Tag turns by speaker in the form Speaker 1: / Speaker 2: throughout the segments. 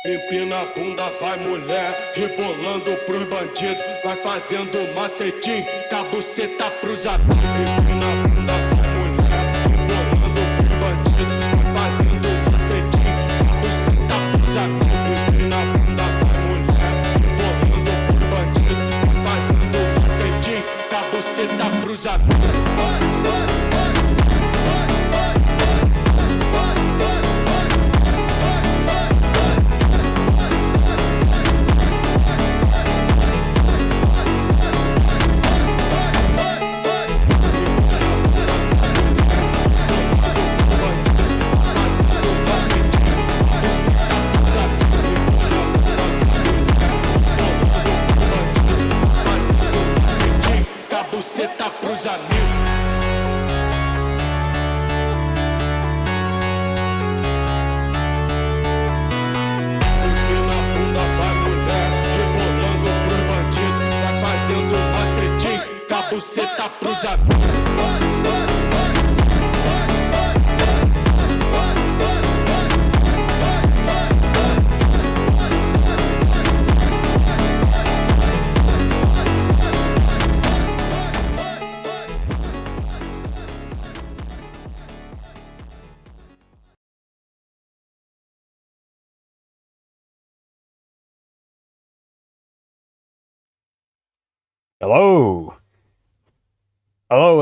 Speaker 1: Empina a bunda, vai mulher, rebolando pros bandidos, vai fazendo macetim, cabuceta pros amigos. Empina a bunda, vai mulher, rebolando pros bandidos, vai fazendo macetim, cabuceta pros amigos. Empina a bunda, vai mulher, rebolando pros bandidos, vai fazendo macetim, cabuceta pros amigos. Cabuceta pros amigos. Empina a bunda, vai mulher, rebolando pros bandidos, vai fazendo macetim, cabuceta pros amigos.
Speaker 2: Hello. Hello.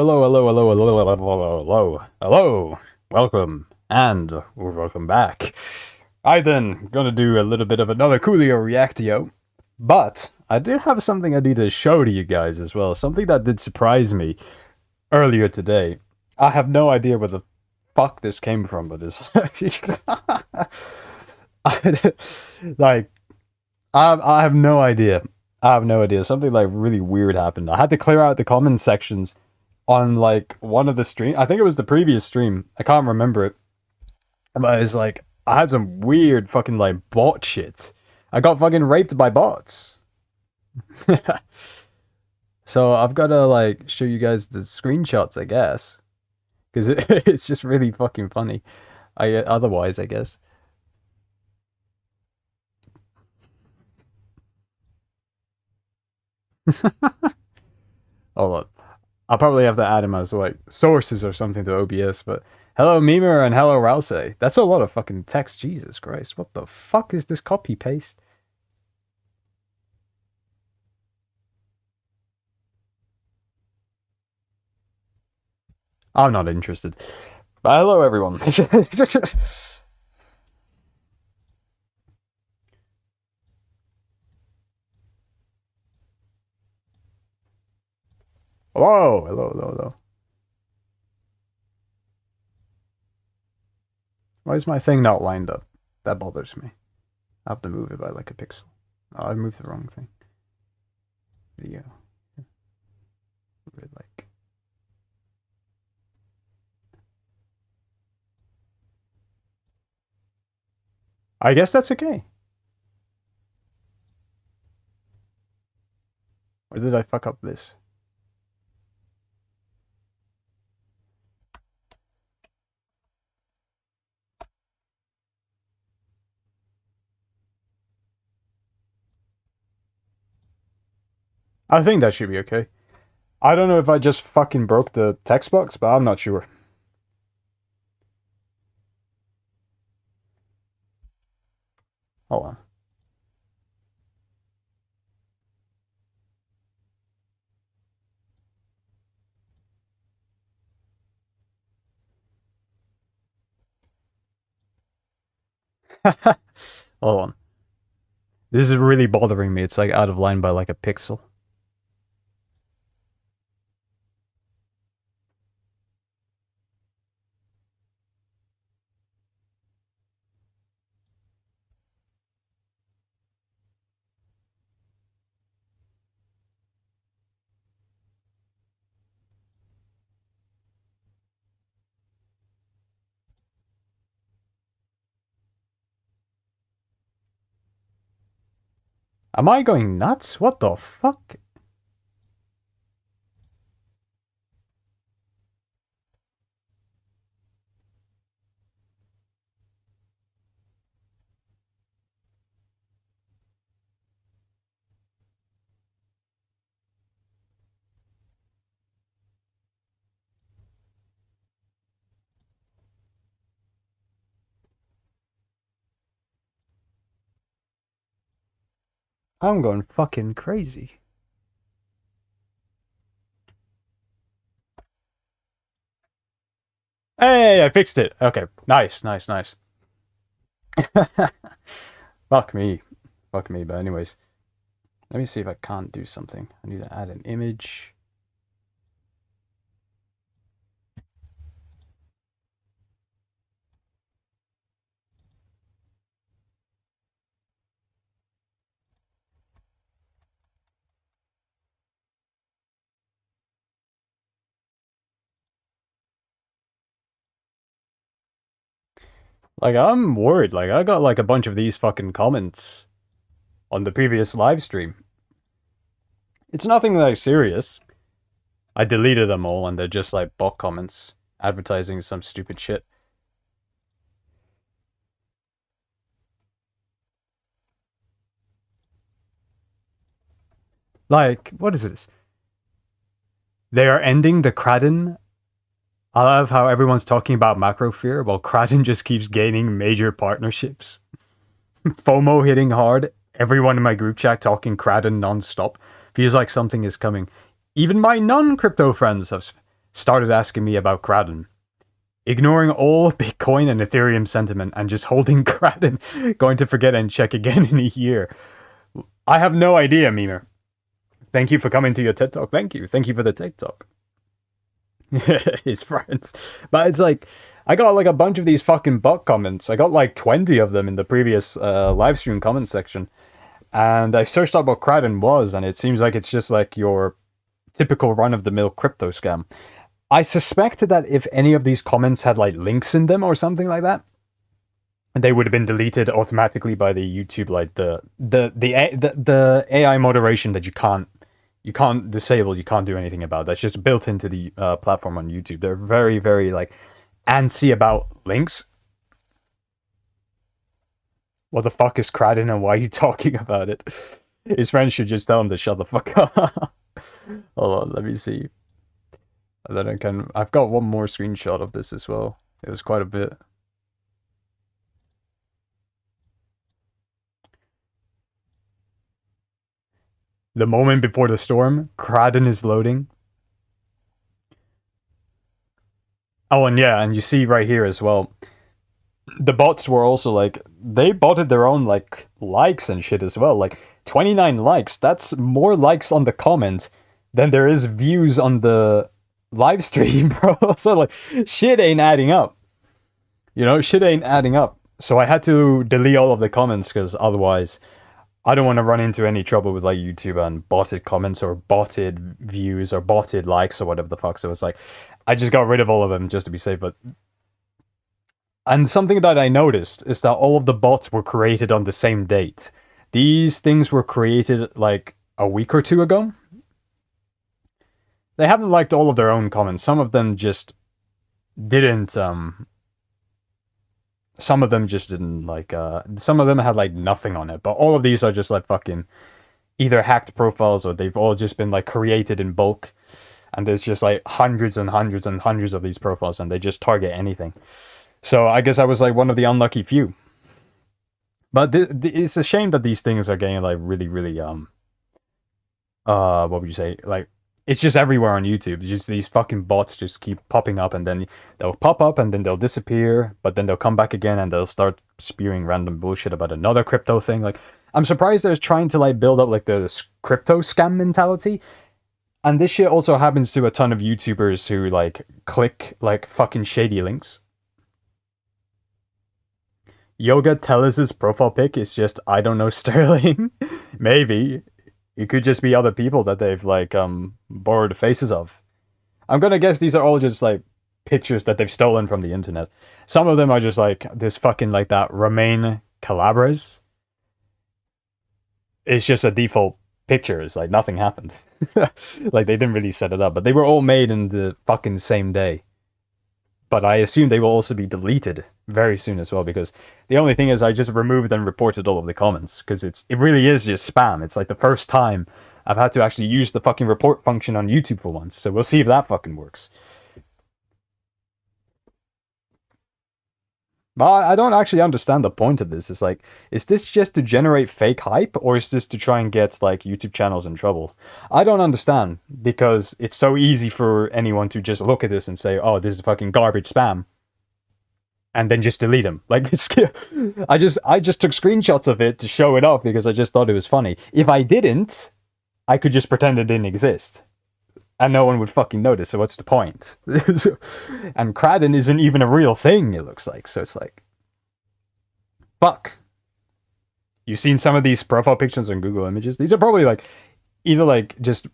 Speaker 2: Welcome and welcome back. I then gonna do a little bit of another Co0lio Reactio, but I did have something I need to show to you guys as well. Something that did surprise me earlier today. I have no idea where the fuck this came from, but it's like I have no idea. I have no idea. Something like really weird happened. I had to clear out the comment sections on like one of the stream. I think it was the previous stream. I can't remember it. But it's like I had some weird fucking like bot shit. I got fucking raped by bots. So I've got to like show you guys the screenshots, I guess, because it's just really fucking funny. Otherwise, I guess. Hold on. I'll probably have to add him as like sources or something to OBS, but hello Memer and hello Rouse. That's a lot of fucking text, Jesus Christ. What the fuck is this copy paste? I'm not interested. But hello everyone. Hello. Why is my thing not lined up? That bothers me. I have to move it by like a pixel. Oh, I moved the wrong thing. Video. Like. I guess that's okay. Or did I fuck up this? I think that should be okay. I don't know if I just fucking broke the text box, but I'm not sure. Hold on. Hold on. This is really bothering me. It's like out of line by like a pixel. Am I going nuts? What the fuck? I'm going fucking crazy. Hey, I fixed it. Okay, nice, nice, nice. Fuck me. Fuck me, but anyways. Let me see if I can't do something. I need to add an image. Like, I'm worried. Like, I got like a bunch of these fucking comments on the previous live stream. It's nothing like serious. I deleted them all and they're just like bot comments advertising some stupid shit. Like, what is this? They are ending the Kraden. I love how everyone's talking about macro fear while Kraden just keeps gaining major partnerships. FOMO hitting hard. Everyone in my group chat talking Kraden non-stop. Feels like something is coming. Even my non-crypto friends have started asking me about Kraden. Ignoring all Bitcoin and Ethereum sentiment and just holding Kraden. Going to forget and check again in a year. I have no idea, Memer. Thank you for coming to your TED Talk. Thank you. Thank you for the TED Talk. His friends. But it's like, I got like a bunch of these fucking bot comments. I got like 20 of them in the previous live stream comment section. And I searched up what Kraden was, and it seems like it's just like your typical run-of-the-mill crypto scam. I suspected that if any of these comments had like links in them or something like that, they would have been deleted automatically by the YouTube, like the AI moderation that you can't disable, you can't do anything about. That's just built into the platform on YouTube. They're very, very like antsy about links. What the fuck is Kraden and why are you talking about it? His friends should just tell him to shut the fuck up. Hold on, let me see. And then I've got one more screenshot of this as well. It was quite a bit. The moment before the storm, Kraden is loading. Oh, and yeah, and you see right here as well, the bots were also like, they botted their own like likes and shit as well. Like 29 likes, that's more likes on the comment than there is views on the live stream, bro. So like, shit ain't adding up. You know, shit ain't adding up. So I had to delete all of the comments because otherwise I don't want to run into any trouble with like YouTube and botted comments or botted views or botted likes or whatever the fuck. So it's like, I just got rid of all of them just to be safe. And something that I noticed is that all of the bots were created on the same date. These things were created like a week or two ago. They haven't liked all of their own comments. Some of them just didn't, some of them just didn't like, some of them had like nothing on it, but all of these are just like fucking either hacked profiles or they've all just been like created in bulk. And there's just like hundreds and hundreds and hundreds of these profiles and they just target anything. So I guess I was like one of the unlucky few. But it's a shame that these things are getting like really, really, what would you say? Like, it's just everywhere on YouTube. Just these fucking bots just keep popping up and then they'll pop up and then they'll disappear, but then they'll come back again and they'll start spewing random bullshit about another crypto thing. Like, I'm surprised they're trying to like build up like the crypto scam mentality. And this shit also happens to a ton of YouTubers who like click like fucking shady links. Yoga Tellis' profile pic is just, I don't know, Sterling. Maybe. It could just be other people that they've, like, borrowed the faces of. I'm gonna guess these are all just, like, pictures that they've stolen from the internet. Some of them are just, like, this fucking, like, that Romain Calabres. It's just a default picture. It's like, nothing happened. Like, they didn't really set it up. But they were all made in the fucking same day. But I assume they will also be deleted very soon as well, because the only thing is I just removed and reported all of the comments, because it really is just spam. It's like the first time I've had to actually use the fucking report function on YouTube for once, so we'll see if that fucking works. But I don't actually understand the point of this. It's like, is this just to generate fake hype, or is this to try and get like YouTube channels in trouble? I don't understand, because it's so easy for anyone to just look at this and say, "Oh, this is fucking garbage spam," and then just delete them. Like, it's, I just took screenshots of it to show it off because I just thought it was funny. If I didn't, I could just pretend it didn't exist, and no one would fucking notice. So what's the point? And Cradden isn't even a real thing, it looks like. So it's like, fuck. You've seen some of these profile pictures on Google Images. These are probably like either like just,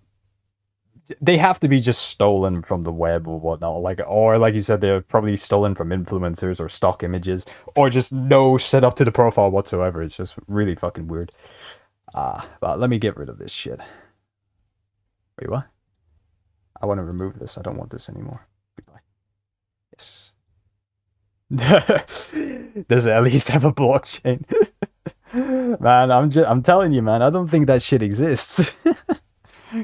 Speaker 2: they have to be just stolen from the web or whatnot. Like, or like you said, they're probably stolen from influencers or stock images, or just no setup to the profile whatsoever. It's just really fucking weird. But let me get rid of this shit. Wait, what? I want to remove this. I don't want this anymore. Goodbye. Yes. Does it at least have a blockchain? Man, I'm telling you, man, I don't think that shit exists.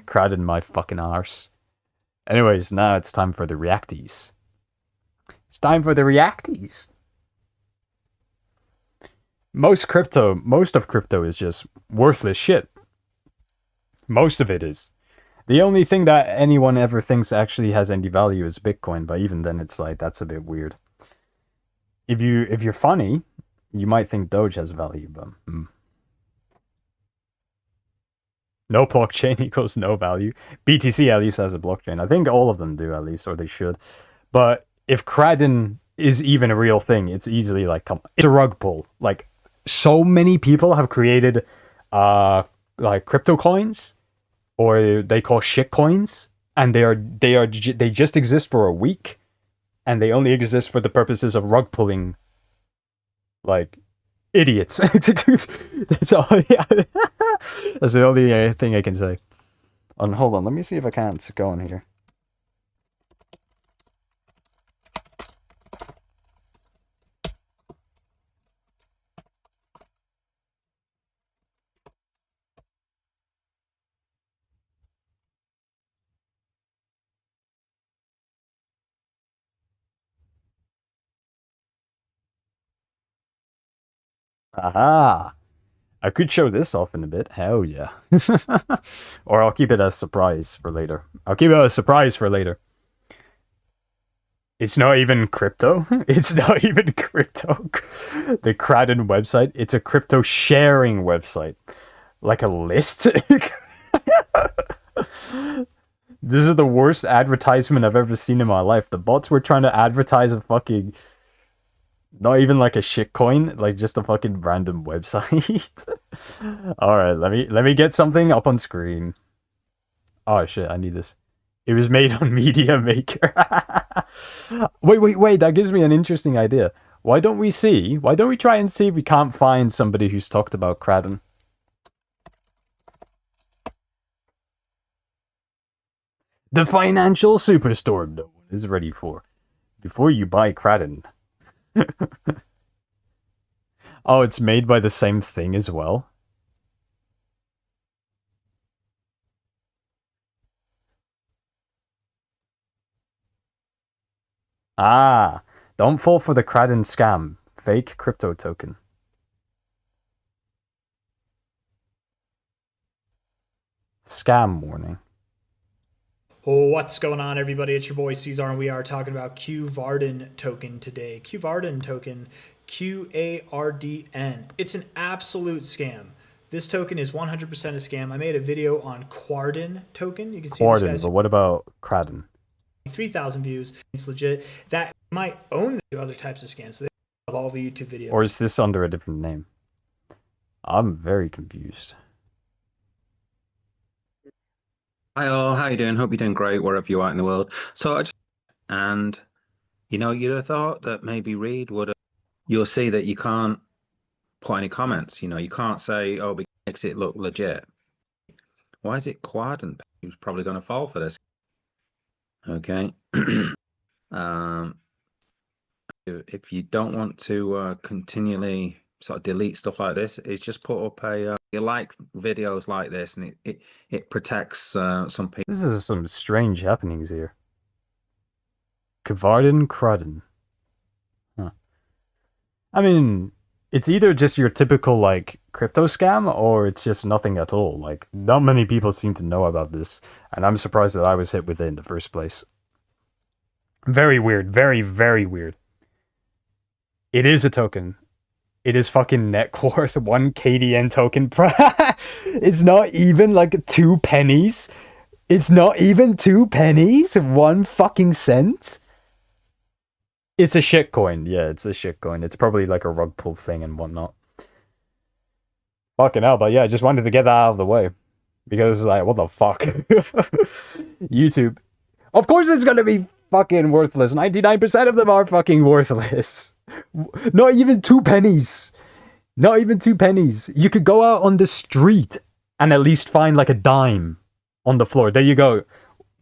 Speaker 2: Crowded in my fucking arse. Anyways, now it's time for the reacties. It's time for the reacties. Most of crypto is just worthless shit. Most of it is. The only thing that anyone ever thinks actually has any value is Bitcoin, but even then it's like, that's a bit weird. If you're funny, you might think Doge has value, but no blockchain equals no value. BTC at least has a blockchain. I think all of them do, at least, or they should. But if Cradden is even a real thing, it's easily like, it's a rug pull. Like, so many people have created like crypto coins, or they call shit coins, and they just exist for a week, and they only exist for the purposes of rug pulling, like, idiots. That's all. Yeah. That's the only thing I can say. Hold on, let me see if I can't go in here. Aha! I could show this off in a bit. Hell yeah. Or I'll keep it as a surprise for later. It's not even crypto. It's not even crypto. The Cradden website. It's a crypto sharing website. Like a list. This is the worst advertisement I've ever seen in my life. The bots were trying to advertise a fucking... Not even like a shitcoin, like just a fucking random website. Alright, let me get something up on screen. Oh shit, I need this. It was made on Media Maker. Wait, that gives me an interesting idea. Why don't we try and see if we can't find somebody who's talked about Cradden? The financial superstorm no one is ready for. Before you buy Cradden. Oh, it's made by the same thing as well? Ah, don't fall for the Cradden scam. Fake crypto token. Scam warning.
Speaker 3: What's going on, everybody? It's your boy Caesar, and we are talking about Co0lio token today. Co0lio token, QARDN. It's an absolute scam. This token is 100% a scam. I made a video on Quardin token. You can see this guy's
Speaker 2: but what about Cradden?
Speaker 3: 3,000 views. It's legit. That might own the other types of scams. So they have all the YouTube videos.
Speaker 2: Or is this under a different name? I'm very confused.
Speaker 4: Hi all, how you doing? Hope you're doing great wherever you are in the world. So and you know, you'd have thought that maybe Reed would have, you'll see that you can't put any comments, you know, you can't say, oh, it makes it look legit. Why is it Quardin? Who's probably going to fall for this? Okay. If you don't want to continually sort of delete stuff like this, is just put up a you like videos like this, and it protects some people.
Speaker 2: This is some strange happenings here. Co0lio Cradden. Huh. I mean, it's either just your typical, like, crypto scam, or it's just nothing at all. Like, not many people seem to know about this, and I'm surprised that I was hit with it in the first place. Very weird. Very, very weird. It is a token. It is fucking net worth 1 KDN token. It's not even like 2 pennies. It's not even 2 pennies. 1 fucking cent. It's a shit coin. Yeah, it's a shit coin. It's probably like a rug pull thing and whatnot. Fucking hell, but yeah, I just wanted to get that out of the way. Because, like, what the fuck? YouTube. Of course it's gonna be fucking worthless. 99% of them are fucking worthless. Not even 2 pennies. Not even 2 pennies. You could go out on the street and at least find like a dime on the floor. There you go.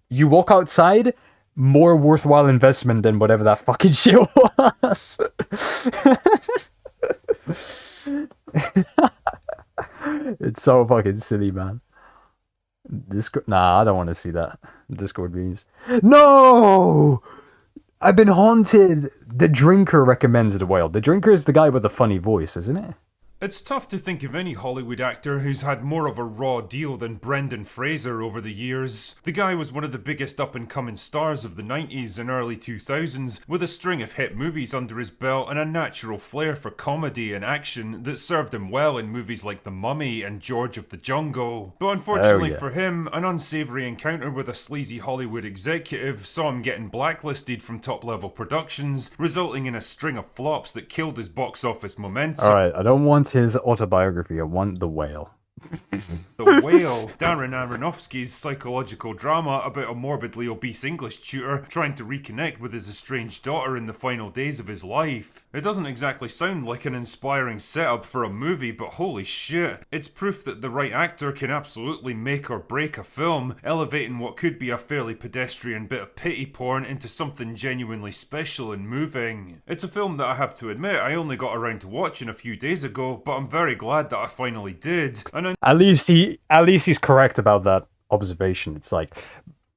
Speaker 2: You walk outside, more worthwhile investment than whatever that fucking shit was. It's so fucking silly, man. Discord. Nah, I don't want to see that. Discord memes. No! I've been haunted. The Drinker recommends The Whale. The Drinker is the guy with the funny voice, isn't it?
Speaker 5: It's tough to think of any Hollywood actor who's had more of a raw deal than Brendan Fraser over the years. The guy was one of the biggest up-and-coming stars of the 90s and early 2000s, with a string of hit movies under his belt and a natural flair for comedy and action that served him well in movies like The Mummy and George of the Jungle. But unfortunately for him, an unsavoury encounter with a sleazy Hollywood executive saw him getting blacklisted from top-level productions, resulting in a string of flops that killed his box office momentum.
Speaker 2: Alright, I don't want his autobiography. I want The Whale.
Speaker 5: The Whale, Darren Aronofsky's psychological drama about a morbidly obese English tutor trying to reconnect with his estranged daughter in the final days of his life. It doesn't exactly sound like an inspiring setup for a movie, but holy shit, it's proof that the right actor can absolutely make or break a film, elevating what could be a fairly pedestrian bit of pity porn into something genuinely special and moving. It's a film that I have to admit I only got around to watching a few days ago, but I'm very glad that I finally did. And
Speaker 2: At least he's correct about that observation. It's like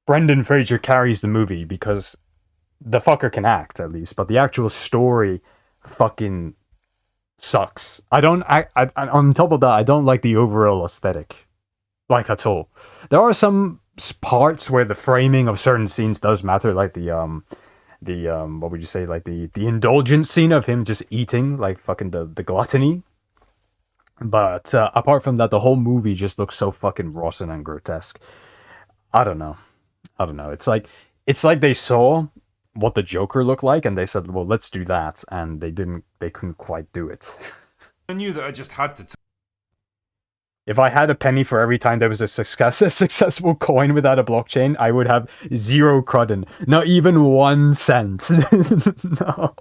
Speaker 2: Brendan Fraser carries the movie because the fucker can act, at least, but the actual story fucking sucks. On top of that, I don't like the overall aesthetic, like, at all. There are some parts where the framing of certain scenes does matter, like the what would you say, like the indulgence scene of him just eating, like fucking the gluttony. But apart from that, the whole movie just looks so fucking rotten and grotesque. I don't know. It's like they saw what the Joker looked like and they said, well, let's do that, and they couldn't quite do it.
Speaker 5: I knew that I just had to
Speaker 2: If I had a penny for every time there was a successful coin without a blockchain, I would have 0 crudden. Not even 1 cent. No.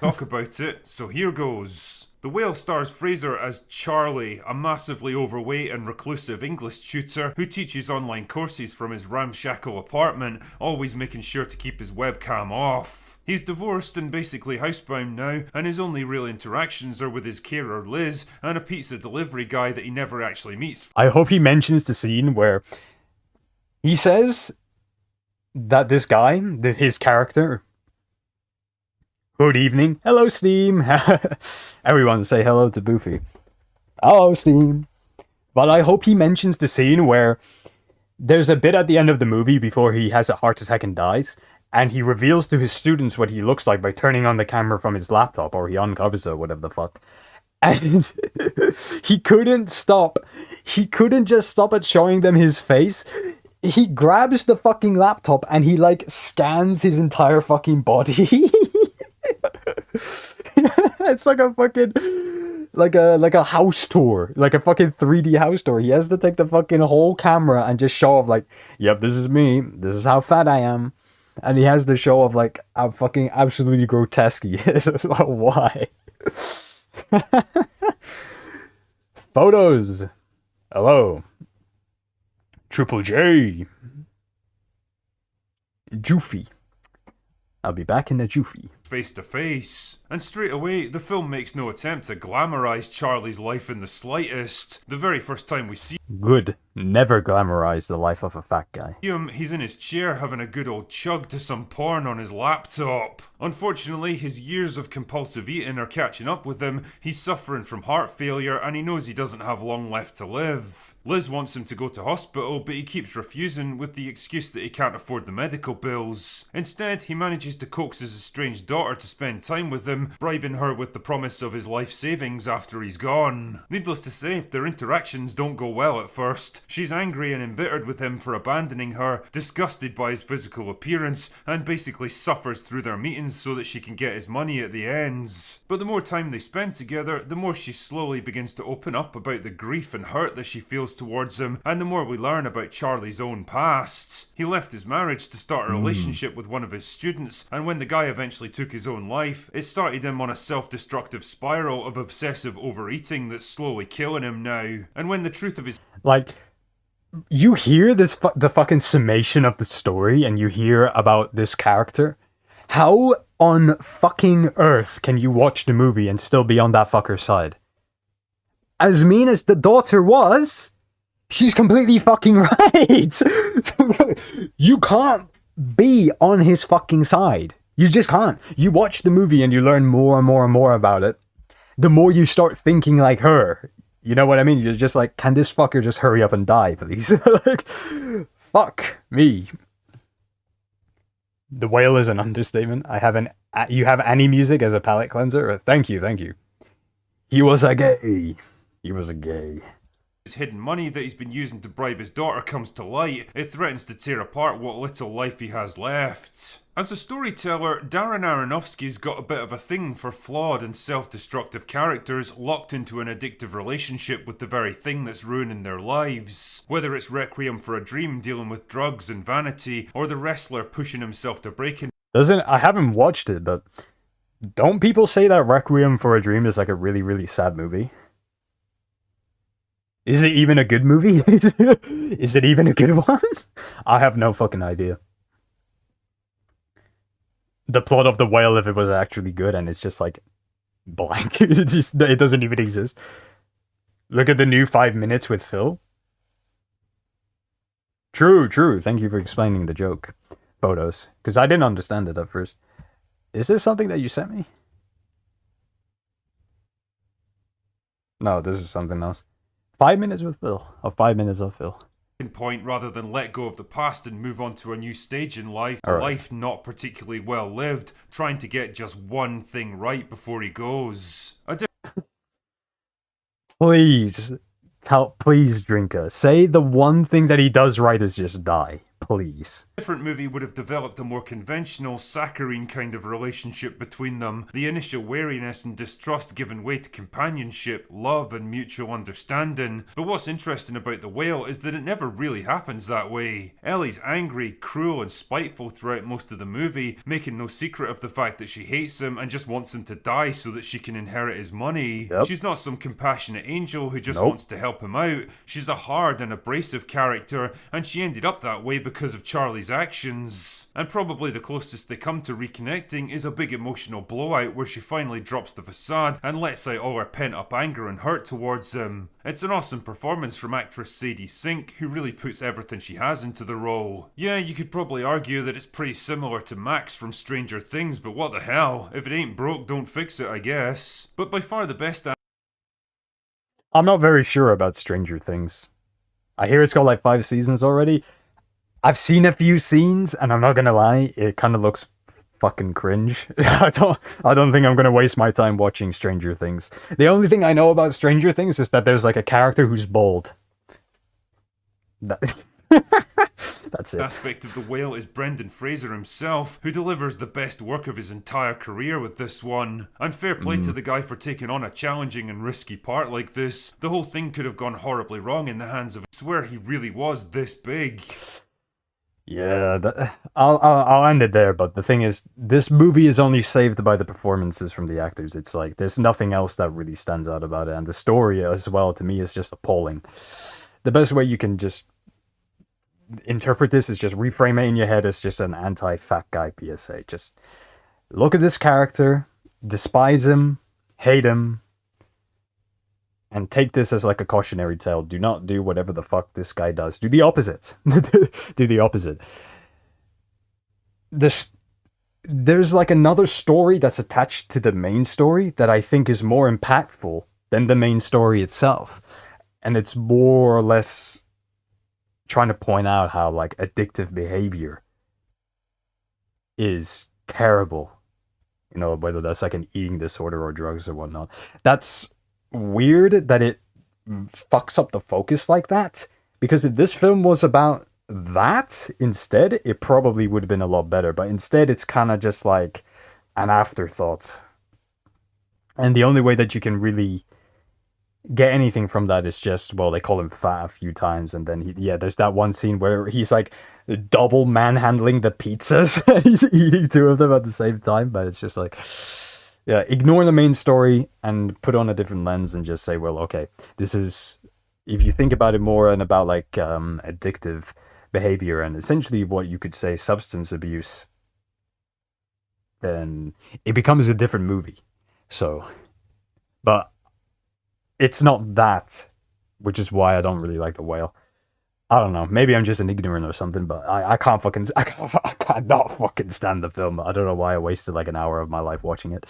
Speaker 5: talk about it, so here goes. The Whale stars Fraser as Charlie, a massively overweight and reclusive English tutor who teaches online courses from his ramshackle apartment, always making sure to keep his webcam off. He's divorced and basically housebound now, and his only real interactions are with his carer Liz and a pizza delivery guy that he never actually meets.
Speaker 2: I hope he mentions the scene where he says that this guy, his character... Good evening. Hello, Steam. Everyone say hello to Boofy. Hello, Steam. But I hope he mentions the scene where there's a bit at the end of the movie before he has a heart attack and dies, and he reveals to his students what he looks like by turning on the camera from his laptop, or he uncovers it, whatever the fuck. And he couldn't stop. He couldn't just stop at showing them his face. He grabs the fucking laptop and he, like, scans his entire fucking body. It's like a fucking like a house tour, like a fucking 3D house tour. He has to take the fucking whole camera and just show off, like, yep, this is me, this is how fat I am, and he has to show off like how fucking absolutely grotesque he is. It's like, why? Photos. Hello. Triple J. Joofy. I'll be back in the Joofy.
Speaker 5: face to face. And straight away, the film makes no attempt to glamorize Charlie's life in the slightest. The very first time we see
Speaker 2: Good. Never glamorize the life of a fat guy.
Speaker 5: him, he's in his chair having a good old chug to some porn on his laptop. Unfortunately, his years of compulsive eating are catching up with him. He's suffering from heart failure and he knows he doesn't have long left to live. Liz wants him to go to hospital, but he keeps refusing with the excuse that he can't afford the medical bills. Instead, he manages to coax his estranged daughter to spend time with him, bribing her with the promise of his life savings after he's gone. Needless to say, their interactions don't go well at first. She's angry and embittered with him for abandoning her, disgusted by his physical appearance, and basically suffers through their meetings so that she can get his money at the ends. But the more time they spend together, the more she slowly begins to open up about the grief and hurt that she feels towards him, and the more we learn about Charlie's own past. He left his marriage to start a relationship with one of his students, and when the guy eventually took his own life, it started him on a self-destructive spiral of obsessive overeating that's slowly killing him now. And when the truth of his
Speaker 2: Like, you hear the fucking summation of the story, and you hear about this character. How on fucking earth can you watch the movie and still be on that fucker's side? As mean as the daughter was, she's completely fucking right. You can't be on his fucking side. You just can't. You watch the movie and you learn more and more and more about it. The more you start thinking like her. You know what I mean? You're just like, can this fucker just hurry up and die, please? Like, fuck me. The whale is an understatement. You have any music as a palate cleanser? Thank you, thank you. He was a gay. He was a gay.
Speaker 5: His hidden money that he's been using to bribe his daughter comes to light, it threatens to tear apart what little life he has left. As a storyteller, Darren Aronofsky's got a bit of a thing for flawed and self-destructive characters locked into an addictive relationship with the very thing that's ruining their lives. Whether it's Requiem for a Dream dealing with drugs and vanity, or the wrestler pushing himself to breaking.
Speaker 2: I haven't watched it, but don't people say that Requiem for a Dream is like a really, really sad movie? Is it even a good movie? Is it even a good one? I have no fucking idea. The plot of The Whale, if it was actually good, and it's just like blank. It doesn't even exist. Look at the new 5 minutes with Phil. True. Thank you for explaining the joke. Photos. Because I didn't understand it at first. Is this something that you sent me? No, this is something else. 5 minutes with Phil. 5 minutes of Phil.
Speaker 5: Point rather than let go of the past and move on to a new stage in life, a
Speaker 2: Right.
Speaker 5: life not particularly well lived, trying to get just one thing right before he goes.
Speaker 2: Please, Drinker, say the one thing that he does right is just die. Please.
Speaker 5: Different movie would have developed a more conventional, saccharine kind of relationship between them. The initial wariness and distrust given way to companionship, love, and mutual understanding. But what's interesting about The Whale is that it never really happens that way. Ellie's angry, cruel, and spiteful throughout most of the movie, making no secret of the fact that she hates him and just wants him to die so that she can inherit his money.
Speaker 2: Yep.
Speaker 5: She's not some compassionate angel who just
Speaker 2: Nope.
Speaker 5: wants to help him out. She's a hard and abrasive character, and she ended up that way because of Charlie's actions. And probably the closest they come to reconnecting is a big emotional blowout where she finally drops the facade and lets out all her pent-up anger and hurt towards him. It's an awesome performance from actress Sadie Sink, who really puts everything she has into the role. Yeah, you could probably argue that it's pretty similar to Max from Stranger Things, but what the hell? If it ain't broke, don't fix it, I guess. But by far the best.
Speaker 2: I'm not very sure about Stranger Things. I hear it's got like 5 seasons already. I've seen a few scenes, and I'm not gonna lie, it kind of looks fucking cringe. I don't think I'm gonna waste my time watching Stranger Things. The only thing I know about Stranger Things is that there's like a character who's bald. That's it.
Speaker 5: Aspect of The Whale is Brendan Fraser himself, who delivers the best work of his entire career with this one. And fair play to the guy for taking on a challenging and risky part like this. The whole thing could have gone horribly wrong in the hands of. I swear he really was this big.
Speaker 2: Yeah, I'll end it there, but the thing is, this movie is only saved by the performances from the actors. It's like, there's nothing else that really stands out about it, and the story as well, to me, is just appalling. The best way you can just interpret this is just reframe it in your head as just an anti-fat guy PSA. Just look at this character, despise him, hate him, and take this as like a cautionary tale. Do not do whatever the fuck this guy does. Do the opposite. Do the opposite. There's like another story that's attached to the main story that I think is more impactful than the main story itself. And it's more or less trying to point out how like addictive behavior is terrible. You know, whether that's like an eating disorder or drugs or whatnot. That's weird that it fucks up the focus like that. Because if this film was about that instead, it probably would have been a lot better. But instead, it's kind of just like an afterthought. And the only way that you can really get anything from that is just, well, they call him fat a few times, and then there's that one scene where he's like double manhandling the pizzas and he's eating two of them at the same time. But it's just like, yeah, ignore the main story and put on a different lens and just say, well, okay, this is, if you think about it more and about like addictive behavior and essentially what you could say substance abuse, then it becomes a different movie. So, but it's not that, which is why I don't really like The Whale. I don't know. Maybe I'm just an ignorant or something, but I cannot fucking stand the film. I don't know why I wasted like an hour of my life watching it.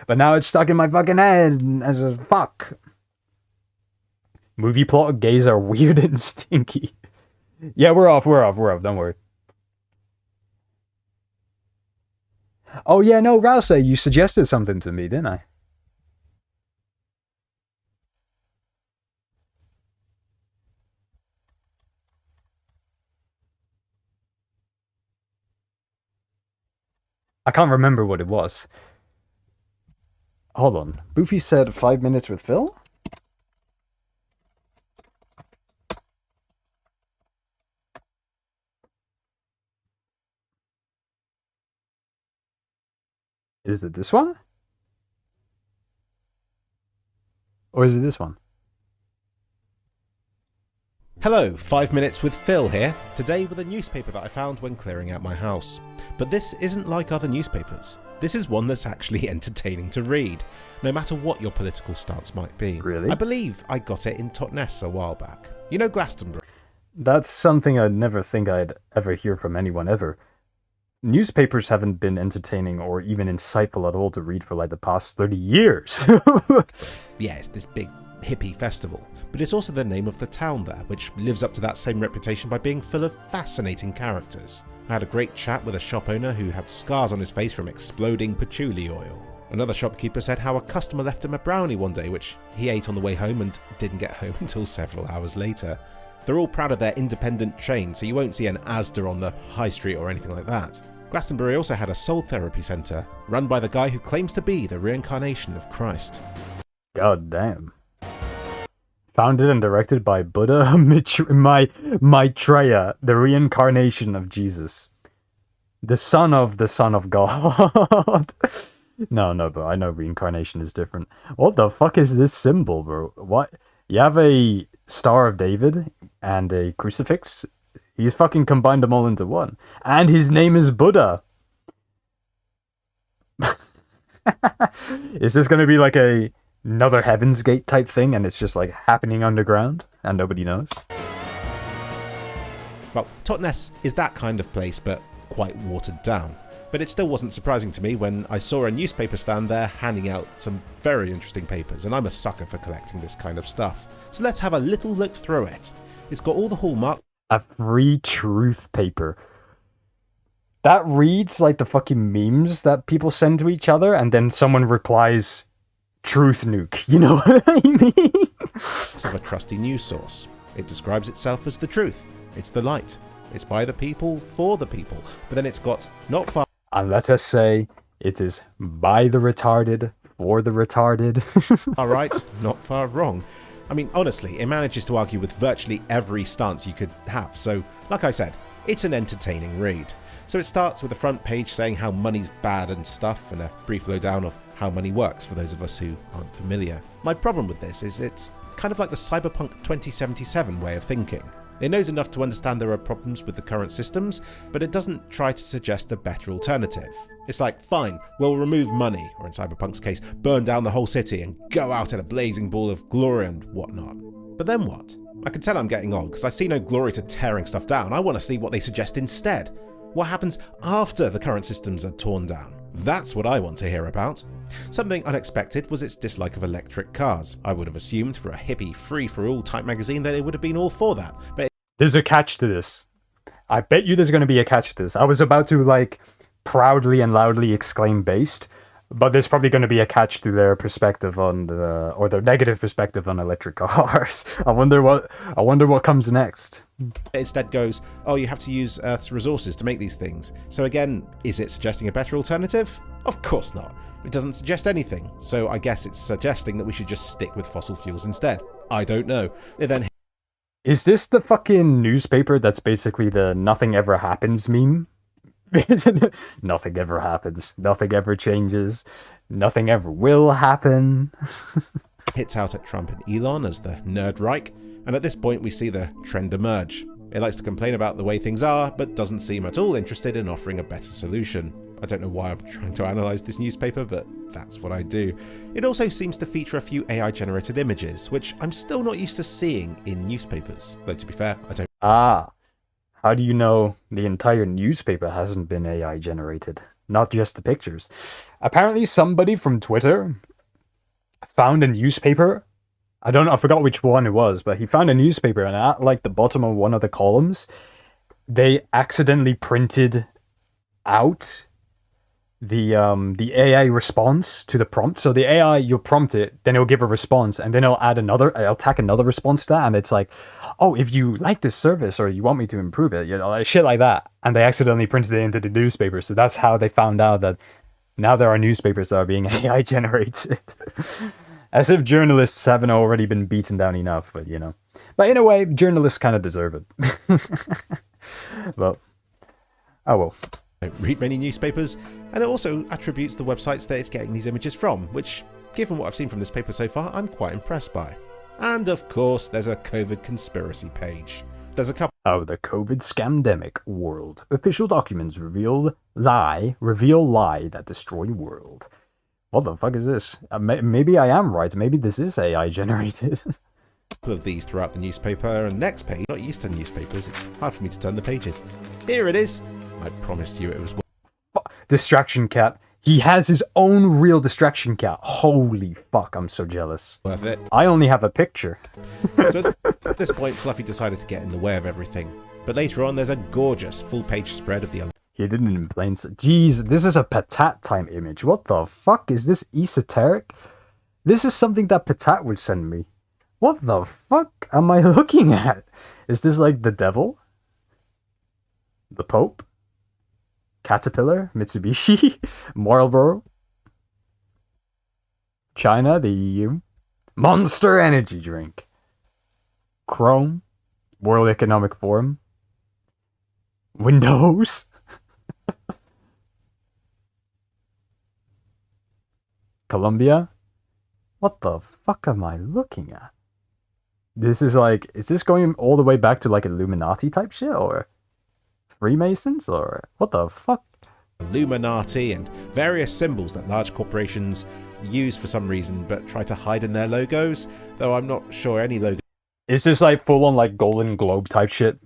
Speaker 2: But now it's stuck in my fucking head as a fuck. Movie plot, gays are weird and stinky. Yeah, we're off, don't worry. Oh yeah, no, Rouse, you suggested something to me, didn't I? I can't remember what it was. Hold on. Boofy said 5 minutes with Phil? Is it this one? Or is it this one?
Speaker 6: Hello, 5 Minutes with Phil here, today with a newspaper that I found when clearing out my house. But this isn't like other newspapers. This is one that's actually entertaining to read, no matter what your political stance might be.
Speaker 2: Really?
Speaker 6: I believe I got it in Totnes a while back. You know Glastonbury?
Speaker 2: That's something I'd never think I'd ever hear from anyone ever. Newspapers haven't been entertaining or even insightful at all to read for like the past 30 years.
Speaker 6: Yeah, it's this big hippie festival. But it's also the name of the town there, which lives up to that same reputation by being full of fascinating characters. I had a great chat with a shop owner who had scars on his face from exploding patchouli oil. Another shopkeeper said how a customer left him a brownie one day, which he ate on the way home and didn't get home until several hours later. They're all proud of their independent chain, so you won't see an Asda on the high street or anything like that. Glastonbury also had a soul therapy centre, run by the guy who claims to be the reincarnation of Christ.
Speaker 2: God damn. Founded and directed by Buddha Maitreya, the reincarnation of Jesus. The son of God. No, but I know reincarnation is different. What the fuck is this symbol, bro? What? You have a Star of David and a crucifix? He's fucking combined them all into one. And his name is Buddha. Is this going to be like another Heaven's Gate type thing, and it's just like happening underground and nobody knows?
Speaker 6: Well, Totnes is that kind of place, but quite watered down. But it still wasn't surprising to me when I saw a newspaper stand there handing out some very interesting papers, and I'm a sucker for collecting this kind of stuff. So let's have a little look through it. It's got all the hallmarks.
Speaker 2: A free truth paper. That reads like the fucking memes that people send to each other, and then someone replies, "Truth nuke." You know what I mean?
Speaker 6: Of a trusty news source. It describes itself as the truth. It's the light. It's by the people, for the people. But then it's got not far.
Speaker 2: And let us say it is by the retarded, for the retarded.
Speaker 6: Far right, not far wrong. I mean, honestly, it manages to argue with virtually every stance you could have. So, like I said, it's an entertaining read. So it starts with the front page saying how money's bad and stuff, and a brief lowdown of how money works for those of us who aren't familiar. My problem with this is it's kind of like the Cyberpunk 2077 way of thinking. It knows enough to understand there are problems with the current systems, but it doesn't try to suggest a better alternative. It's like, fine, we'll remove money, or in Cyberpunk's case, burn down the whole city and go out in a blazing ball of glory and whatnot. But then what? I can tell I'm getting on, because I see no glory to tearing stuff down. I want to see what they suggest instead. What happens after the current systems are torn down? That's what I want to hear about. Something unexpected was its dislike of electric cars. I would have assumed for a hippie free-for-all type magazine that it would have been all for that, but
Speaker 2: There's a catch to this. I bet you there's going to be a catch to this. I was about to, like, proudly and loudly exclaim based, but there's probably going to be a catch to their perspective on the, or their negative perspective on electric cars. I wonder what comes next.
Speaker 6: it instead goes, oh, you have to use Earth's resources to make these things. So again, is it suggesting a better alternative? Of course not. It doesn't suggest anything, so I guess it's suggesting that we should just stick with fossil fuels instead. I don't know. It then
Speaker 2: Is this the fucking newspaper that's basically the nothing ever happens meme? Nothing ever happens. Nothing ever changes. Nothing ever will happen.
Speaker 6: hits out at Trump and Elon as the Nerd Reich, and at this point we see the trend emerge. It likes to complain about the way things are, but doesn't seem at all interested in offering a better solution. I don't know why I'm trying to analyse this newspaper, but that's what I do. It also seems to feature a few AI-generated images, which I'm still not used to seeing in newspapers. Though to be fair, I don't...
Speaker 2: Ah, how do you know the entire newspaper hasn't been AI generated? Not just the pictures. Apparently somebody from Twitter found a newspaper. I forgot which one it was, but he found a newspaper, and at like the bottom of one of the columns, they accidentally printed out the AI response to the prompt. So the AI, you'll prompt it, then it'll give a response, and then it'll tack another response to that, and it's like, oh, if you like this service or you want me to improve it, you know, like shit like that. And they accidentally printed it into the newspaper. So that's how they found out that now there are newspapers that are being AI generated. As if journalists haven't already been beaten down enough, but you know. But in a way, journalists kind of deserve it. Well, oh well.
Speaker 6: don't read many newspapers, and it also attributes the websites that it's getting these images from, which, given what I've seen from this paper so far, I'm quite impressed by. And of course, there's a COVID conspiracy page. There's a couple...
Speaker 2: Oh, the COVID scamdemic world. Official documents reveal lie that destroy world. What the fuck is this? Maybe I am right. Maybe this is AI generated.
Speaker 6: of these throughout the newspaper, and next page, not used to newspapers, it's hard for me to turn the pages. Here it is. I promised you it was...
Speaker 2: Distraction cat. He has his own real distraction cat. Holy fuck, I'm so jealous.
Speaker 6: worth it.
Speaker 2: I only have a picture.
Speaker 6: So at this point, Fluffy decided to get in the way of everything. But later on, there's a gorgeous full-page spread of the...
Speaker 2: Hidden in plain sight. Jeez, this is a Patat time image. What the fuck? Is this esoteric? This is something that Patat would send me. What the fuck am I looking at? Is this like the devil? The Pope? Caterpillar? Mitsubishi? Marlboro? China? The EU? Monster Energy Drink? Chrome? World Economic Forum? Windows? Colombia? What the fuck am I looking at? This is like, is this going all the way back to like Illuminati type shit, or Freemasons, or what the fuck?
Speaker 6: Illuminati and various symbols that large corporations use for some reason but try to hide in their logos, though I'm not sure any logo...
Speaker 2: Is this like full on like Golden Globe type shit?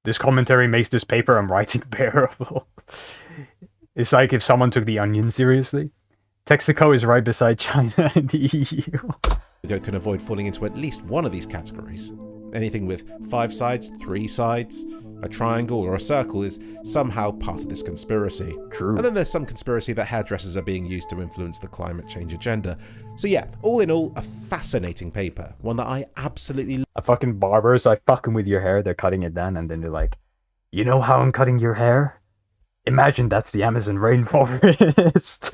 Speaker 2: This commentary makes this paper I'm writing bearable. It's like if someone took the Onion seriously. Texaco is right beside China and the EU.
Speaker 6: Logo can avoid falling into at least one of these categories. Anything with 5 sides, 3 sides, a triangle or a circle is somehow part of this conspiracy.
Speaker 2: True.
Speaker 6: And then there's some conspiracy that hairdressers are being used to influence the climate change agenda. So yeah, all in all, a fascinating paper. One that I absolutely love.
Speaker 2: A fucking barbers are fucking with your hair, they're cutting it down, and then they're like, you know how I'm cutting your hair? Imagine that's the Amazon rainforest.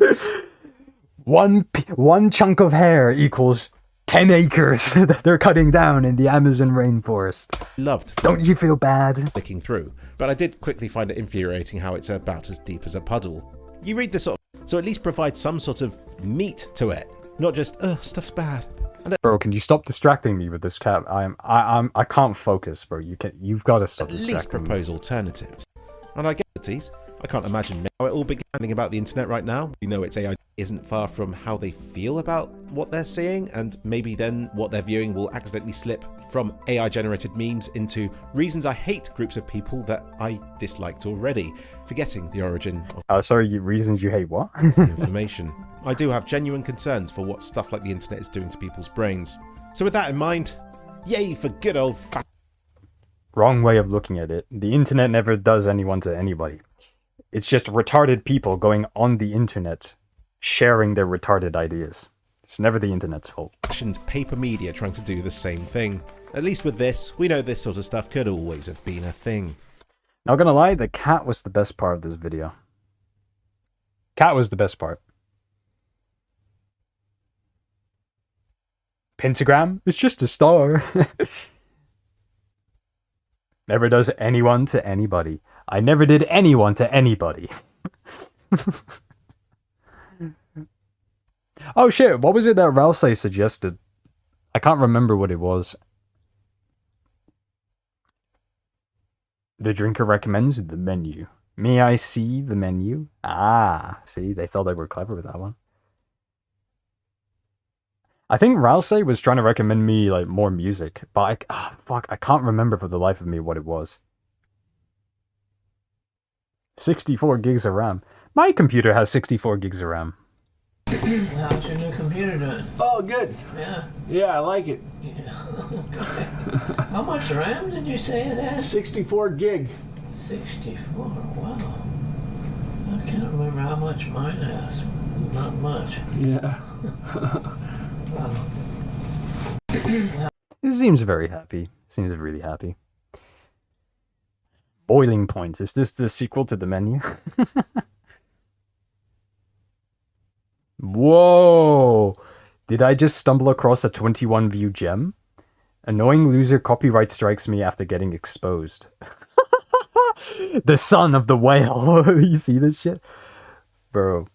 Speaker 2: One chunk of hair equals 10 acres that they're cutting down in the Amazon rainforest.
Speaker 6: Loved
Speaker 2: Don't you feel bad?
Speaker 6: flicking through, but I did quickly find it infuriating how it's about as deep as a puddle. You read this sort of, so at least provide some sort of meat to it. not just, stuff's bad.
Speaker 2: Bro, can you stop distracting me with this cat? I can't focus, bro. You've got to stop
Speaker 6: At least
Speaker 2: distracting me.
Speaker 6: propose alternatives. And I get the tease. I can't imagine how it all began about the internet right now. We know its AI isn't far from how they feel about what they're seeing, and maybe then what they're viewing will accidentally slip from AI-generated memes into reasons I hate groups of people that I disliked already, forgetting the origin of
Speaker 2: Reasons you hate what?
Speaker 6: the information. I do have genuine concerns for what stuff like the internet is doing to people's brains. So with that in mind, yay for good old
Speaker 2: Wrong way of looking at it. The internet never does anyone to anybody. It's just retarded people going on the internet, sharing their retarded ideas. It's never the internet's fault.
Speaker 6: fashioned paper media trying to do the same thing. At least with this, we know this sort of stuff could always have been a thing.
Speaker 2: Not gonna lie, the cat was the best part of this video. Cat was the best part. Pentagram? It's just a star. Never does anyone to anybody. I never did anyone to anybody. Oh shit, what was it that Ralsei suggested? I can't remember what it was. The drinker recommends the menu. May I see the menu? Ah, see, they thought they were clever with that one. I think Ralsei was trying to recommend me like more music, but I can't remember for the life of me what it was. 64 gigs of RAM. My computer has 64 gigs of RAM.
Speaker 7: How's your new computer doing?
Speaker 8: Oh, good.
Speaker 7: Yeah.
Speaker 8: Yeah, I like it.
Speaker 7: Yeah. Okay. How much RAM did you say it has?
Speaker 8: 64 gig.
Speaker 7: 64. Wow. I can't remember how much mine has. Not much.
Speaker 8: Yeah.
Speaker 7: Wow.
Speaker 2: It seems very happy. Seems really happy. Boiling Point. Is this the sequel to the menu? Whoa! Did I just stumble across a 21 view gem? Annoying loser copyright strikes me after getting exposed. The son of the whale. You see this shit? Bro.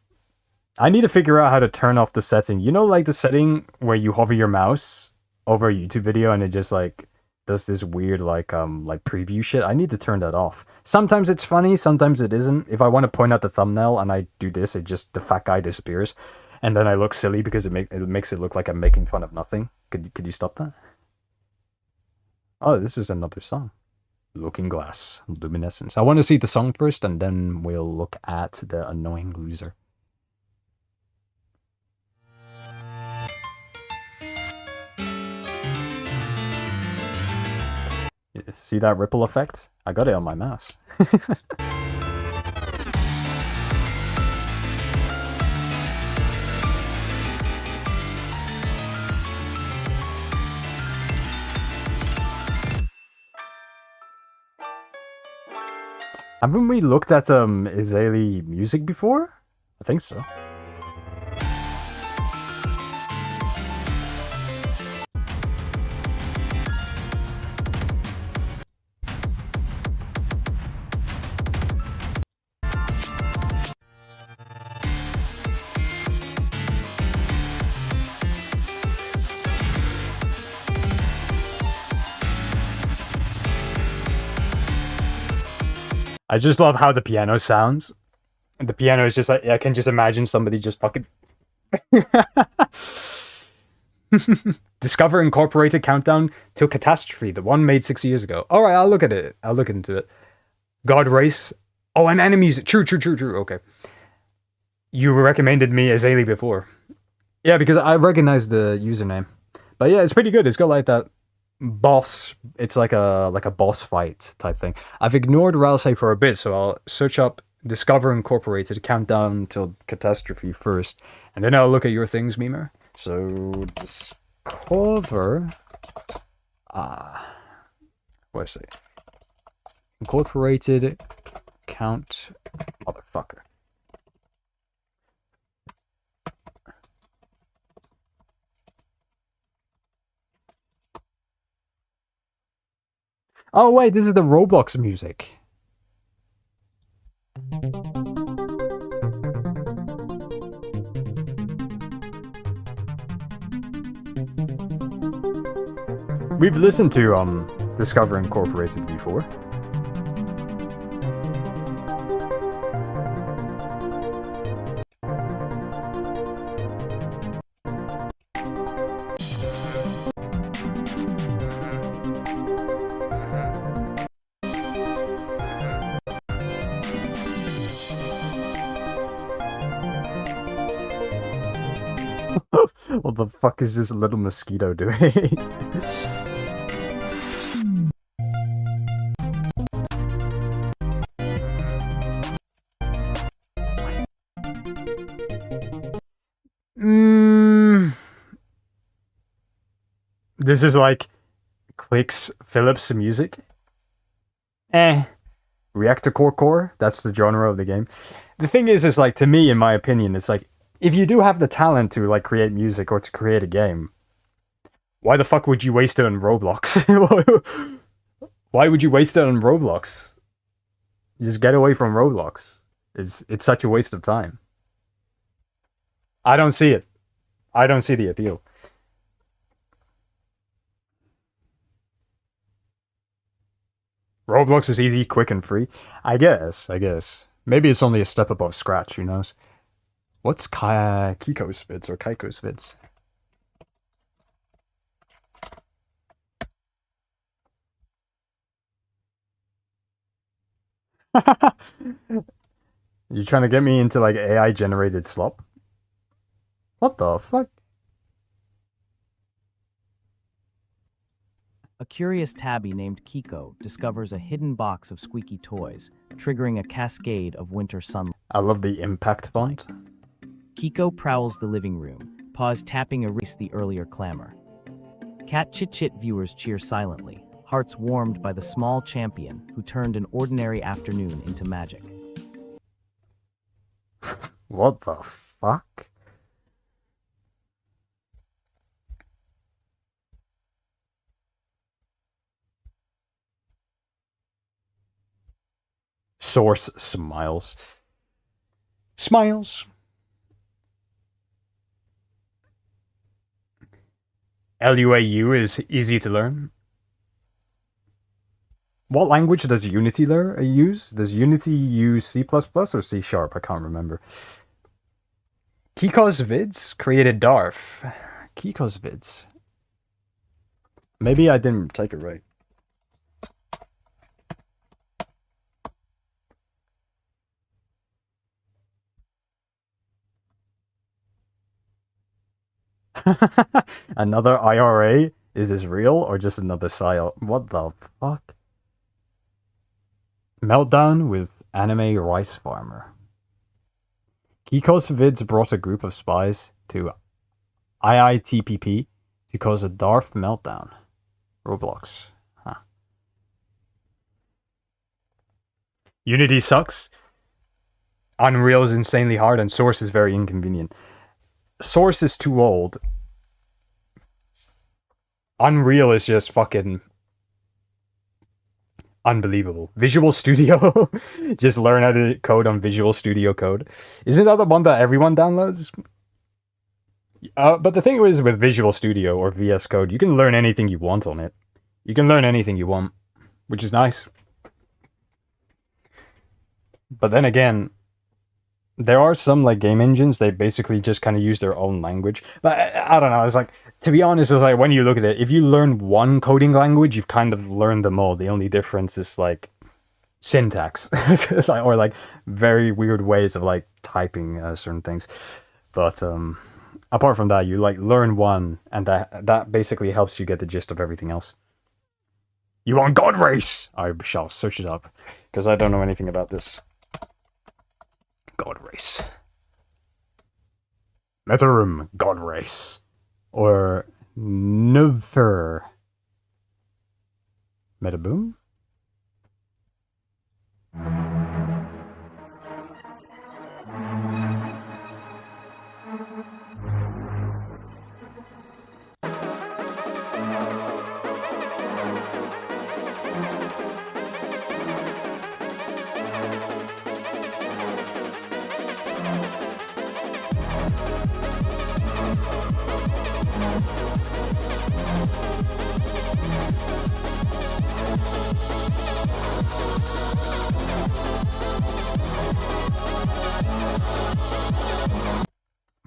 Speaker 2: I need to figure out how to turn off the setting. You know, like the setting where you hover your mouse over a YouTube video and it just like does this weird like preview shit. I need to turn that off. Sometimes it's funny, sometimes it isn't. If I want to point out the thumbnail and I do this, the fat guy disappears, and then I look silly because it makes it look like I'm making fun of nothing. Could you stop that? Oh, this is another song. Looking Glass, Luminescence. I want to see the song first, and then we'll look at the annoying loser. See that ripple effect? I got it on my mouse. Haven't we looked at Izali music before? I think so. I just love how the piano sounds. And the piano is just like, I can just imagine somebody just fucking... Discover Incorporated Countdown to Catastrophe, the one made 6 years ago. Alright, I'll look at it. I'll look into it. God Race. Oh, and enemies. True. Okay. You recommended me Azalea before. Yeah, because I recognize the username. But yeah, it's pretty good. It's got like that boss. It's like a boss fight type thing. I've ignored Ralsei for a bit, so I'll search up Discover Incorporated Countdown till Catastrophe first, and then I'll look at your things, Memer. So Discover what's it? Incorporated Count motherfucker. Oh wait, this is the Roblox music. We've listened to Discover Incorporated before. What the fuck is this little mosquito doing? This is like Clicks Phillips music. Reactor core, that's the genre of the game. The thing is like, to me, in my opinion, it's like, if you do have the talent to like create music or to create a game, why the fuck would you waste it on Roblox? Why would you waste it on Roblox? Just get away from Roblox. It's such a waste of time. I don't see it. I don't see the appeal. Roblox is easy, quick, and free. I guess. Maybe it's only a step above Scratch, who knows? What's Kiko's vids or Kaiko's vids? You trying to get me into like AI generated slop? What the fuck?
Speaker 9: A curious tabby named Kiko discovers a hidden box of squeaky toys, triggering a cascade of winter sunlight.
Speaker 2: I love the impact font.
Speaker 9: Kiko prowls the living room, paws tapping erase the earlier clamor. Cat Chit-Chit viewers cheer silently, hearts warmed by the small champion who turned an ordinary afternoon into magic.
Speaker 2: What the fuck? Source smiles. Smiles. LUAU is easy to learn. What language does Unity use? Does Unity use C++ or C#? I can't remember. Kiko's vids created Darf. Kiko's vids. Maybe I didn't take it right. Another IRA? Is this real or just another psyop? What the fuck? Meltdown with anime rice farmer. Kiko's vids brought a group of spies to IITPP to cause a Darf meltdown. Roblox. Huh. Unity sucks. Unreal is insanely hard and Source is very inconvenient. Source is too old. Unreal is just fucking unbelievable. Visual Studio. Just learn how to code on Visual Studio Code. Isn't that the one that everyone downloads? But the thing is with Visual Studio or VS Code, you can learn anything you want on it. You can learn anything you want, which is nice. But then again, there are some like game engines, they basically just kind of use their own language. But I don't know, it's like, to be honest, it's like when you look at it, if you learn one coding language, you've kind of learned them all. The only difference is like syntax or like very weird ways of like typing certain things. But apart from that, you like learn one and that basically helps you get the gist of everything else. You want God Race? I shall search it up because I don't know anything about this. God Race. Metaroom God Race. Or Nuther. Metaboom?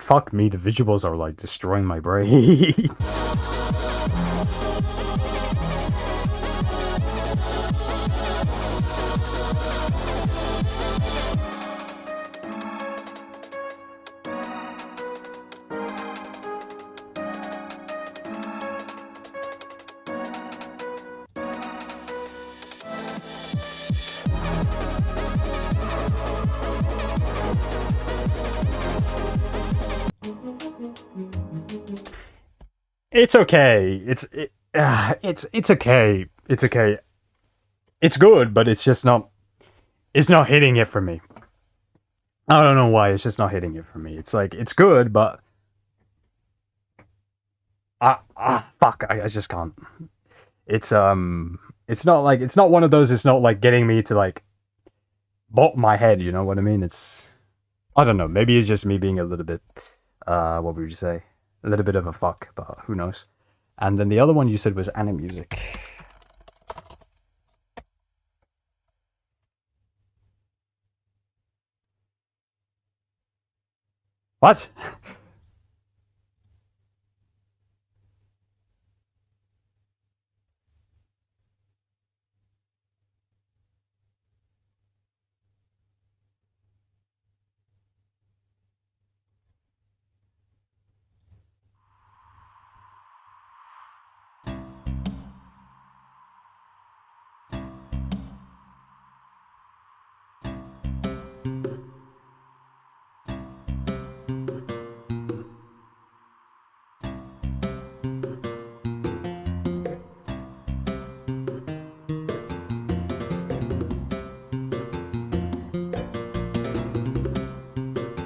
Speaker 2: fuck me, the visuals are like destroying my brain. It's okay. It's okay. It's okay. It's good, but it's just not. It's not hitting it for me. I don't know why. It's just not hitting it for me. It's like it's good, but fuck. I just can't. It's not like it's not one of those. It's not like getting me to like bop my head. You know what I mean? It's I don't know. Maybe it's just me being a little bit. What would you say? A little bit of a fuck, but who knows? And then the other one you said was anime music. What?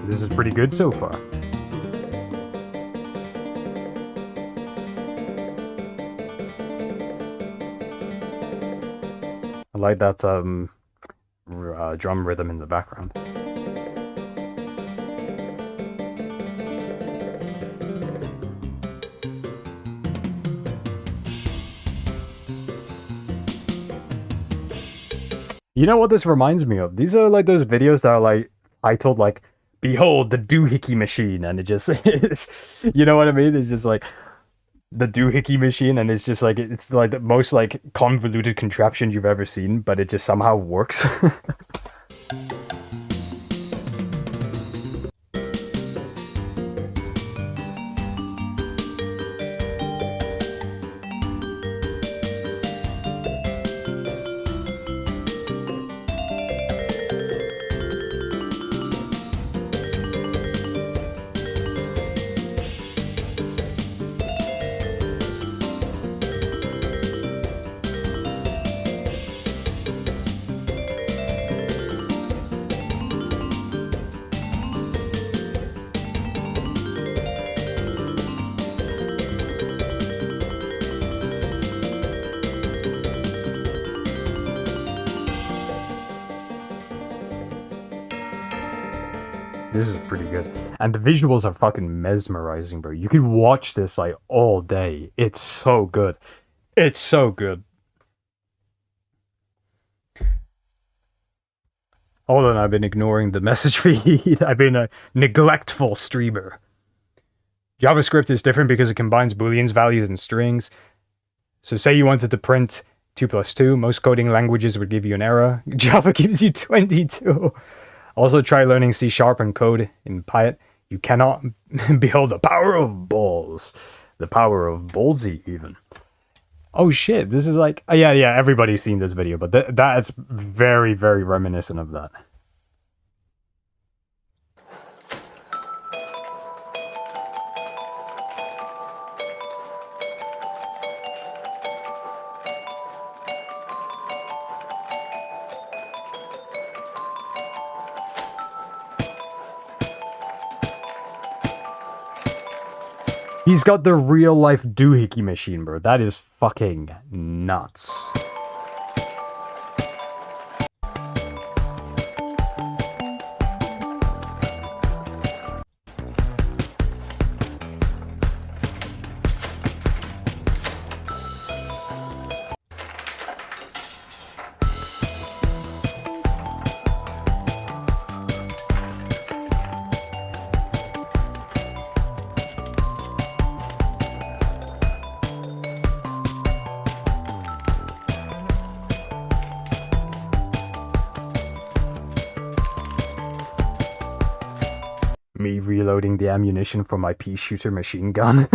Speaker 2: This is pretty good so far. I like that drum rhythm in the background. You know what this reminds me of? These are like those videos that are like titled like "Behold the doohickey machine," and it just it's, you know what I mean? It's just like the doohickey machine, and it's just like it's like the most like convoluted contraption you've ever seen, but it just somehow works. This is pretty good. And the visuals are fucking mesmerizing, bro. You could watch this like all day. It's so good. It's so good. Hold on, I've been ignoring the message feed. I've been a neglectful streamer. JavaScript is different because it combines booleans, values, and strings. So say you wanted to print 2 plus 2, most coding languages would give you an error. Java gives you 22. Also try learning C# and code in Python. You cannot behold the power of balls. The power of ballsy even. Oh shit, this is like... yeah, everybody's seen this video, but that's very, very reminiscent of that. He's got the real-life doohickey machine, bro. That is fucking nuts. currently reloading the ammunition for my pea shooter machine gun.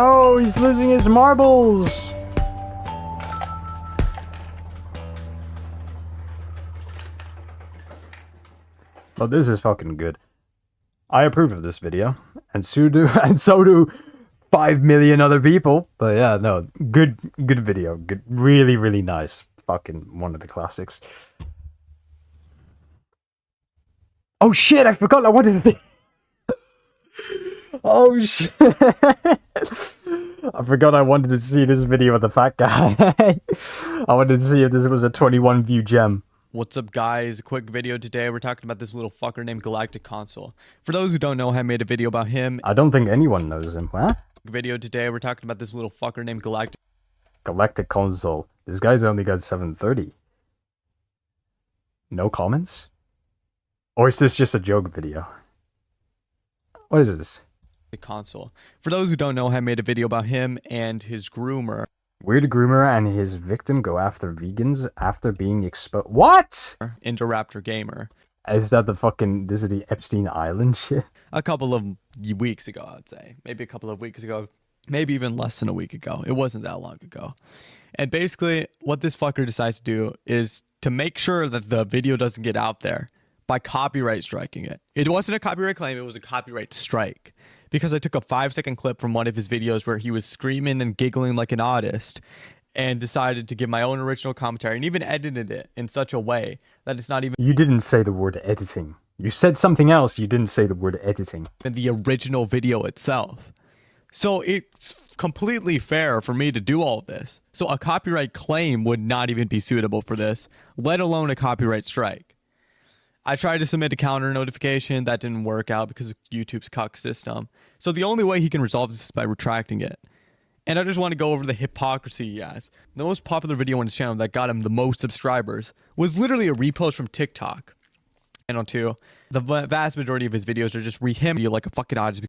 Speaker 2: Oh, he's losing his marbles! Well, this is fucking good. I approve of this video, and so do 5 million other people. But yeah, no, good video. Good, really, really nice. Fucking one of the classics. Oh shit, I forgot I wanted to see. Oh shit. I forgot I wanted to see this video of the fat guy. I wanted to see if this was a 21 view gem.
Speaker 10: What's up, guys? A quick video today. We're talking about this little fucker named Co0lio. For those who don't know, I made a video about him.
Speaker 2: I don't think anyone knows him. What?
Speaker 10: Video today. We're talking about this little fucker named
Speaker 2: Co0lio. This guy's only got 730. No comments? Or is this just a joke video? What is this?
Speaker 10: console. For those who don't know, I made a video about him and his groomer.
Speaker 2: Weird groomer and his victim go after vegans after being exposed. What?
Speaker 10: Raptor Gamer.
Speaker 2: Is that this is the Epstein Island shit?
Speaker 10: A couple of weeks ago, I'd say. Maybe a couple of weeks ago. Maybe even less than a week ago. It wasn't that long ago. And basically, what this fucker decides to do is to make sure that the video doesn't get out there by copyright striking it. It wasn't a copyright claim, it was a copyright strike. Because I took a 5-second clip from one of his videos where he was screaming and giggling like an artist and decided to give my own original commentary and even edited it in such a way that it's not even...
Speaker 2: You didn't say the word editing. You said something else, you didn't say the word editing.
Speaker 10: ...in the original video itself. So it's completely fair for me to do all of this. So a copyright claim would not even be suitable for this, let alone a copyright strike. I tried to submit a counter notification. That didn't work out because of YouTube's cuck system. So the only way he can resolve this is by retracting it. And I just want to go over the hypocrisy he has. The most popular video on his channel that got him the most subscribers was literally a repost from TikTok. Channel 2. The vast majority of his videos are just him like a fucking odds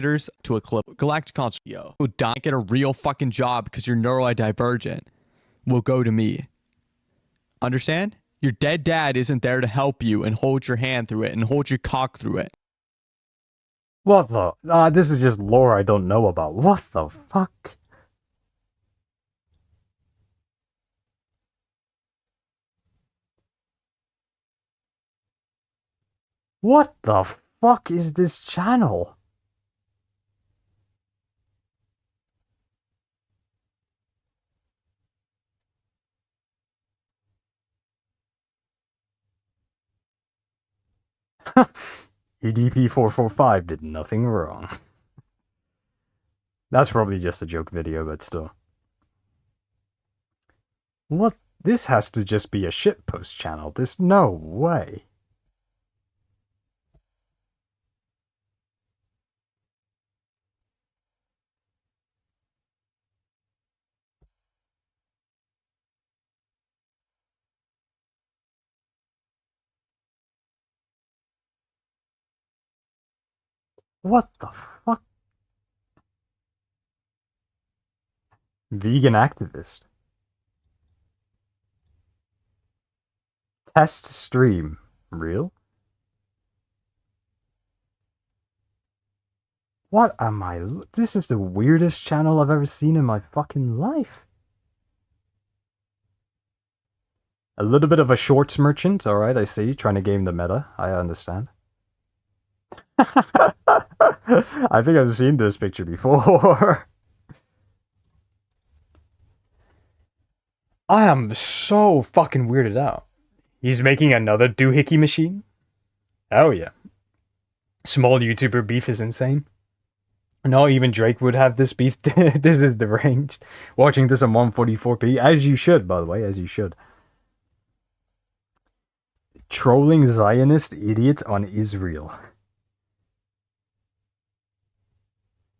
Speaker 10: to a clip. Co0lio. Who don't get a real fucking job because you're neurodivergent will go to me. Understand? Your dead dad isn't there to help you and hold your hand through it and hold your cock through it.
Speaker 2: What the? This is just lore I don't know about. What the fuck? What the fuck is this channel? EDP445 did nothing wrong. That's probably just a joke video, but still. What? This has to just be a shitpost channel. There's no way. What the fuck? Vegan activist. Test stream. Real? What am I? This is the weirdest channel I've ever seen in my fucking life. A little bit of a shorts merchant, alright, I see. Trying to game the meta. I understand. I think I've seen this picture before. I am so fucking weirded out. He's making another doohickey machine? Oh yeah. Small YouTuber beef is insane. No, even Drake would have this beef. This is deranged. Watching this on 144p, as you should, by the way, as you should. Trolling Zionist idiot on Israel.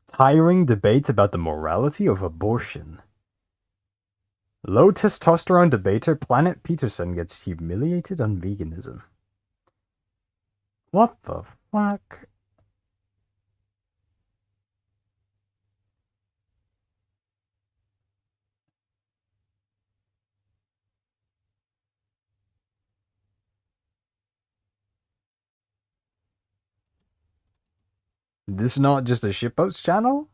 Speaker 2: Tiring debates about the morality of abortion. Low testosterone debater Planet Peterson gets humiliated on veganism. What the fuck? This not just a shitpost channel?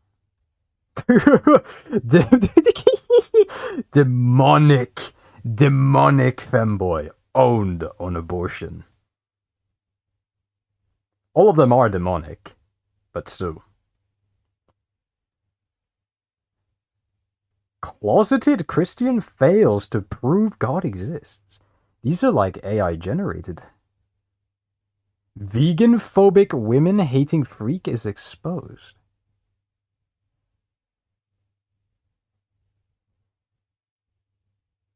Speaker 2: Demonic femboy owned on abortion. All of them are demonic, but still. Closeted Christian fails to prove God exists. These are like AI generated. Vegan phobic women hating freak is exposed.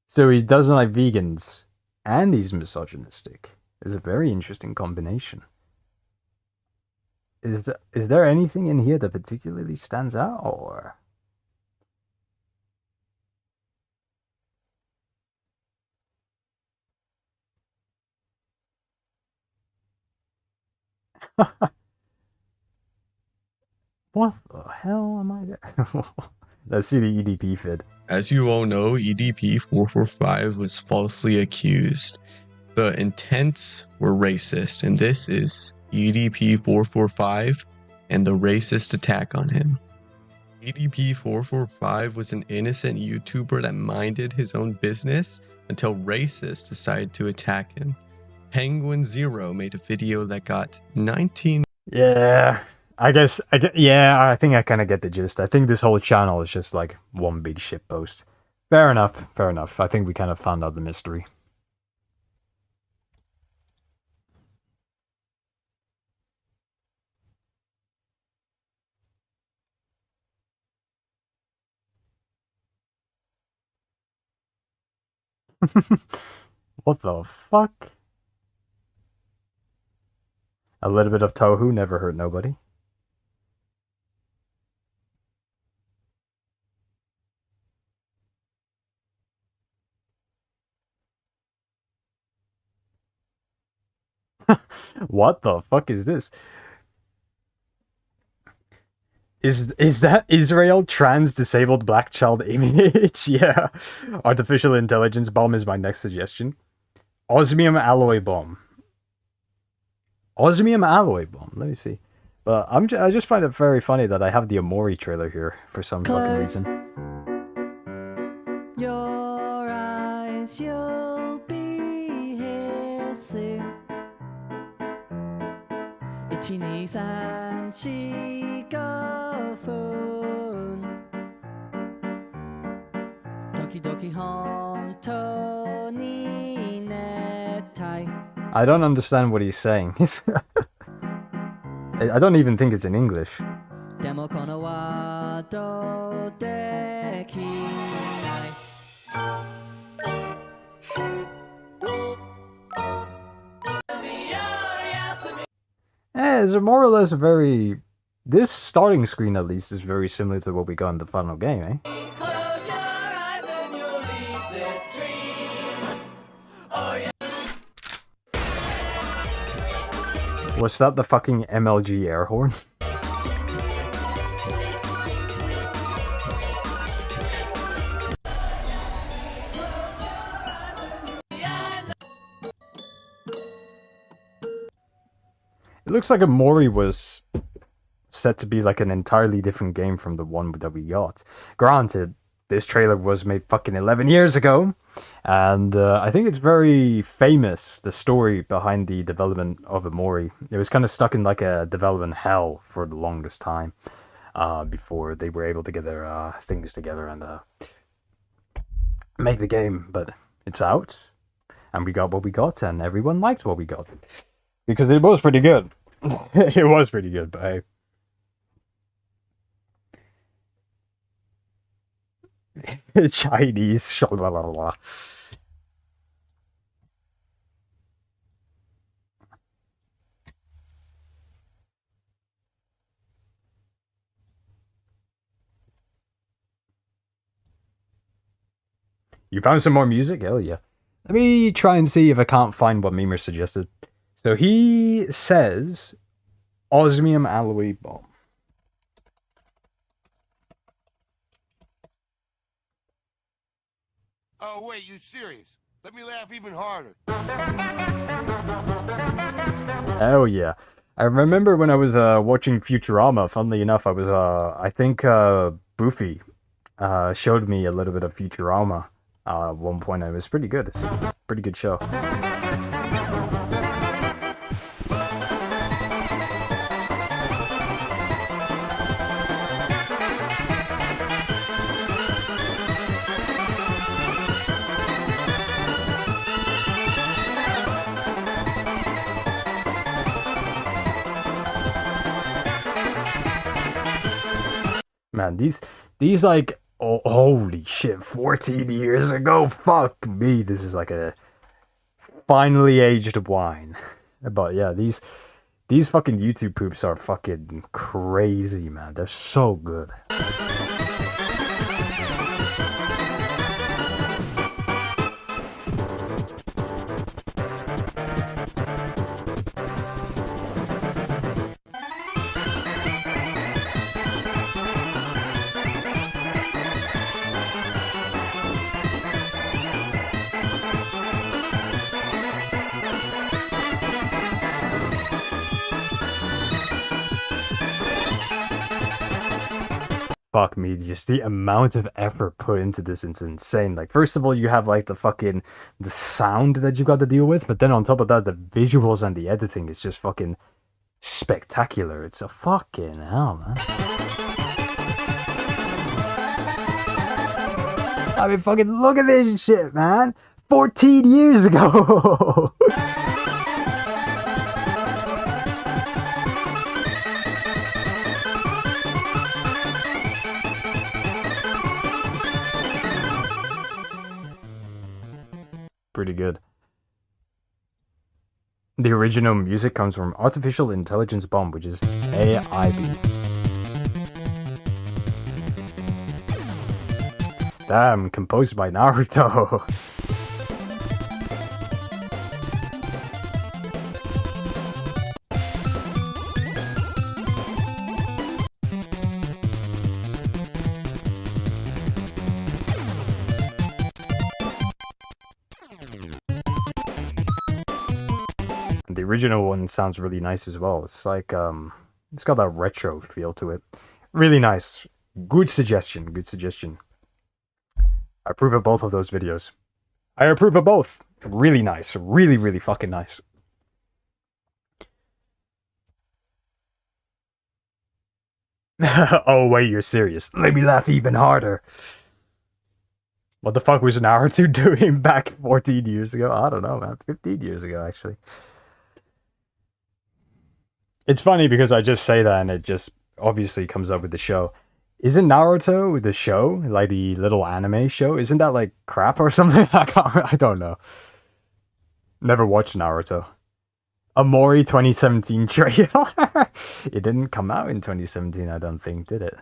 Speaker 2: So he doesn't like vegans, and he's misogynistic. It's a very interesting combination. Is there anything in here that particularly stands out, or? What the hell am I there? Let's see the EDP feed.
Speaker 11: As you all know, EDP 445 was falsely accused. The intents were racist, and this is EDP 445 and the racist attack on him. EDP 445 was an innocent YouTuber that minded his own business until racists decided to attack him. Penguin Zero made a video that got 19.
Speaker 2: Yeah, I think I kind of get the gist. I think this whole channel is just like one big shitpost. Fair enough. I think we kind of found out the mystery. What the fuck? A little bit of tohu never hurt nobody. What the fuck is this? Is that Israel trans disabled black child image? Yeah. Artificial intelligence bomb is my next suggestion. Osmium alloy bomb. Osmium alloy bomb. Let me see. But I just find it very funny that I have the Amori trailer here for some fucking reason.
Speaker 12: Your eyes, you'll be here soon. 1、2、3、4、5分時々本当に熱帯
Speaker 2: I don't understand what he's saying. I don't even think it's in English.
Speaker 12: でもこのワードできない
Speaker 2: It's more or less very... This starting screen, at least, is very similar to what we got in the final game, eh?
Speaker 12: Close your eyes and you'll leave this dream. Oh, yeah.
Speaker 2: Was that the fucking MLG air horn? It looks like Amori was set to be like an entirely different game from the one that we got. Granted, this trailer was made fucking 11 years ago, and I think it's very famous, the story behind the development of Amori. It was kind of stuck in like a development hell for the longest time before they were able to get their things together and make the game. But it's out, and we got what we got, and everyone liked what we got. Because it was pretty good. It was pretty good, but hey. Chinese. Shalalala. You found some more music? Hell yeah. Let me try and see if I can't find what Memer suggested. So he says osmium alloy bomb.
Speaker 13: Oh, wait, you serious? Let me laugh even harder.
Speaker 2: Oh yeah. I remember when I was watching Futurama, funnily enough, I think Boofy showed me a little bit of Futurama at one point. It was pretty good. It's a pretty good show. Man, these like, oh, holy shit, 14 years ago, fuck me, this is like a finally aged wine. But yeah, these fucking YouTube poops are fucking crazy, man. They're so good. Fuck me, just the amount of effort put into this is insane. Like, first of all, you have like the sound that you got to deal with, but then on top of that, the visuals and the editing is just fucking spectacular. It's a fucking hell, man. I mean, fucking look at this shit, man. 14 years ago. Pretty good. The original music comes from Artificial Intelligence Bomb, which is AIB. Damn, composed by Naruto. The original one sounds really nice as well. It's like, it's got that retro feel to it. Really nice. Good suggestion, good suggestion. I approve of both of those videos. I approve of both. Really nice. Really, really fucking nice. Oh, wait, you're serious. Let me laugh even harder. What the fuck was Naruto doing back 14 years ago? I don't know, man. 15 years ago, actually. It's funny because I just say that and it just obviously comes up with the show. Isn't Naruto the show, like the little anime show, isn't that like crap or something? I don't know. Never watched Naruto. Amori 2017 trailer. It didn't come out in 2017, I don't think, did it?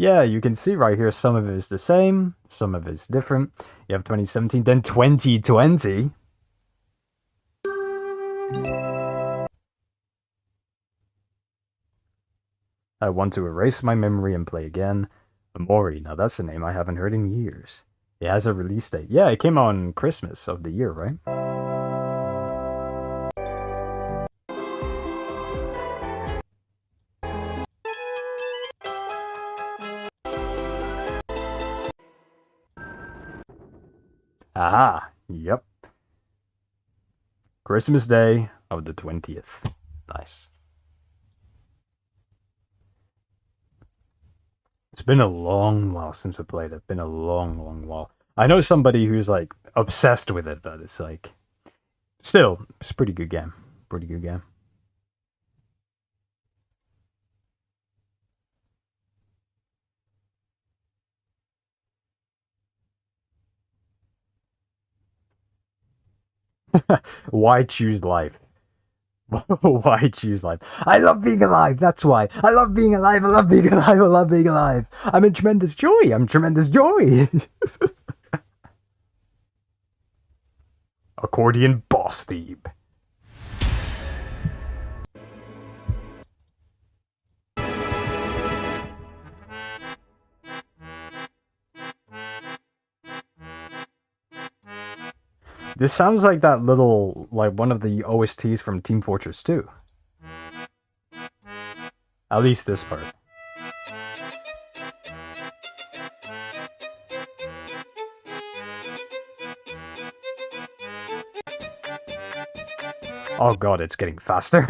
Speaker 2: Yeah, you can see right here, some of it is the same, some of it's different. You have 2017, then 2020. I want to erase my memory and play again. Amori, now that's a name I haven't heard in years. It has a release date. Yeah, it came on Christmas of the year, right? Aha, yep. Christmas Day of the 20th. Nice. It's been a long while since I played it. Been a long while. I know somebody who's like obsessed with it, but it's like still, it's a pretty good game. Pretty good game. Why choose life? Why choose life? I love being alive, that's why. I love being alive, I love being alive, I love being alive. I'm in tremendous joy, I'm tremendous joy. Accordion boss theme. This sounds like that little, like one of the OSTs from Team Fortress 2. At least this part. Oh god, it's getting faster.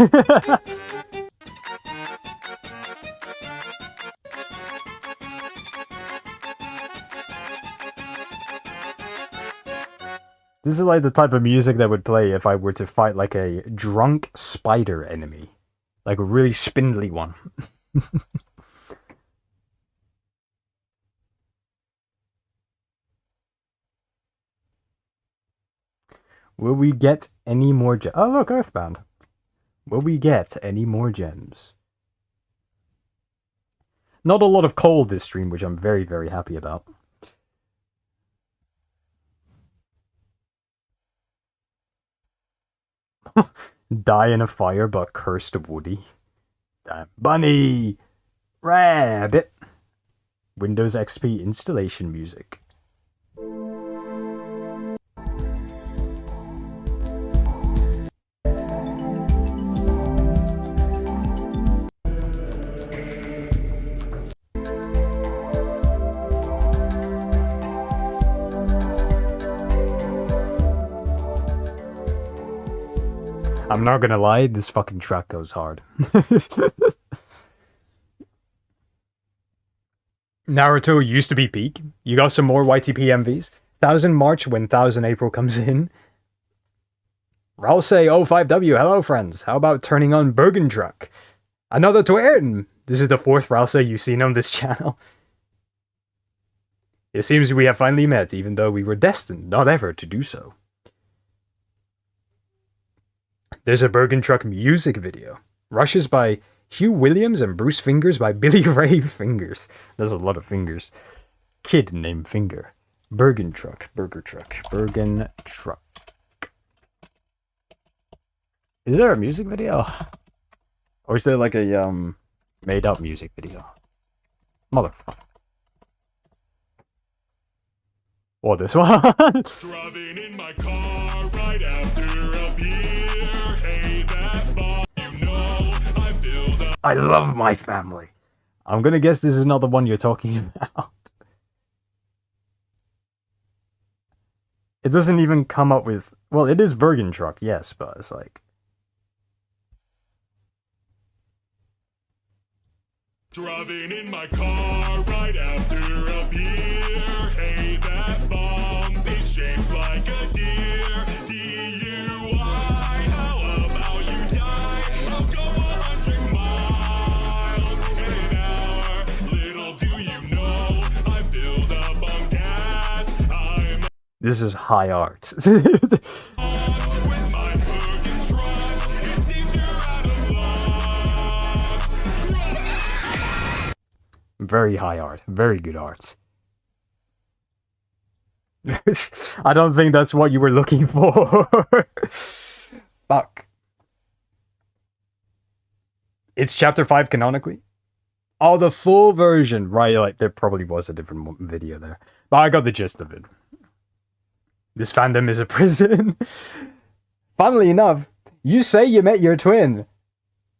Speaker 2: This is like the type of music that would play if I were to fight like a drunk spider enemy. Like a really spindly one. Will we get any more gems? Oh look, Earthbound. Will we get any more gems? Not a lot of coal this stream, which I'm very, very happy about. Die in a fire but cursed Woody. Damn. Bunny! Rabbit! Windows XP installation music. I'm not gonna lie, this fucking track goes hard. Naruto used to be peak. You got some more YTP MVs. 1000 March when 1000 April comes in. Ralsei 05W, hello friends. How about turning on Bergen Truck? Another twin! This is the 4th Ralsei you've seen on this channel. It seems we have finally met, even though we were destined not ever to do so. There's a Bergen Truck music video. Rushes by Hugh Williams and Bruce Fingers by Billy Ray Fingers. There's a lot of fingers. Kid named Finger. Bergen Truck. Burger Truck. Bergen Truck. Is there a music video? Or is there like a made up music video? Motherfucker. Or this one.
Speaker 1: Driving in my car right after a beer. Hey, that bar, you know I feel the...
Speaker 2: I love my family. I'm gonna guess this is not the one you're talking about. It doesn't even come up with... Well, it is Bergen Truck, yes, but it's like...
Speaker 1: Driving in my car right after a beer. Hey, that bomb is shaped like a deer. DUI, how about you die? I'll go 100 miles in an hour. Little do you know, I filled up on gas. I'm
Speaker 2: This is high art.
Speaker 1: with my Bergen truck. It seems you're out of luck.
Speaker 2: Very high art. Very good art. I don't think that's what you were looking for. Fuck. It's chapter 5 canonically? Oh, the full version. Right, like, there probably was a different video there. But I got the gist of it. This fandom is a prison. Funnily enough, you say you met your twin.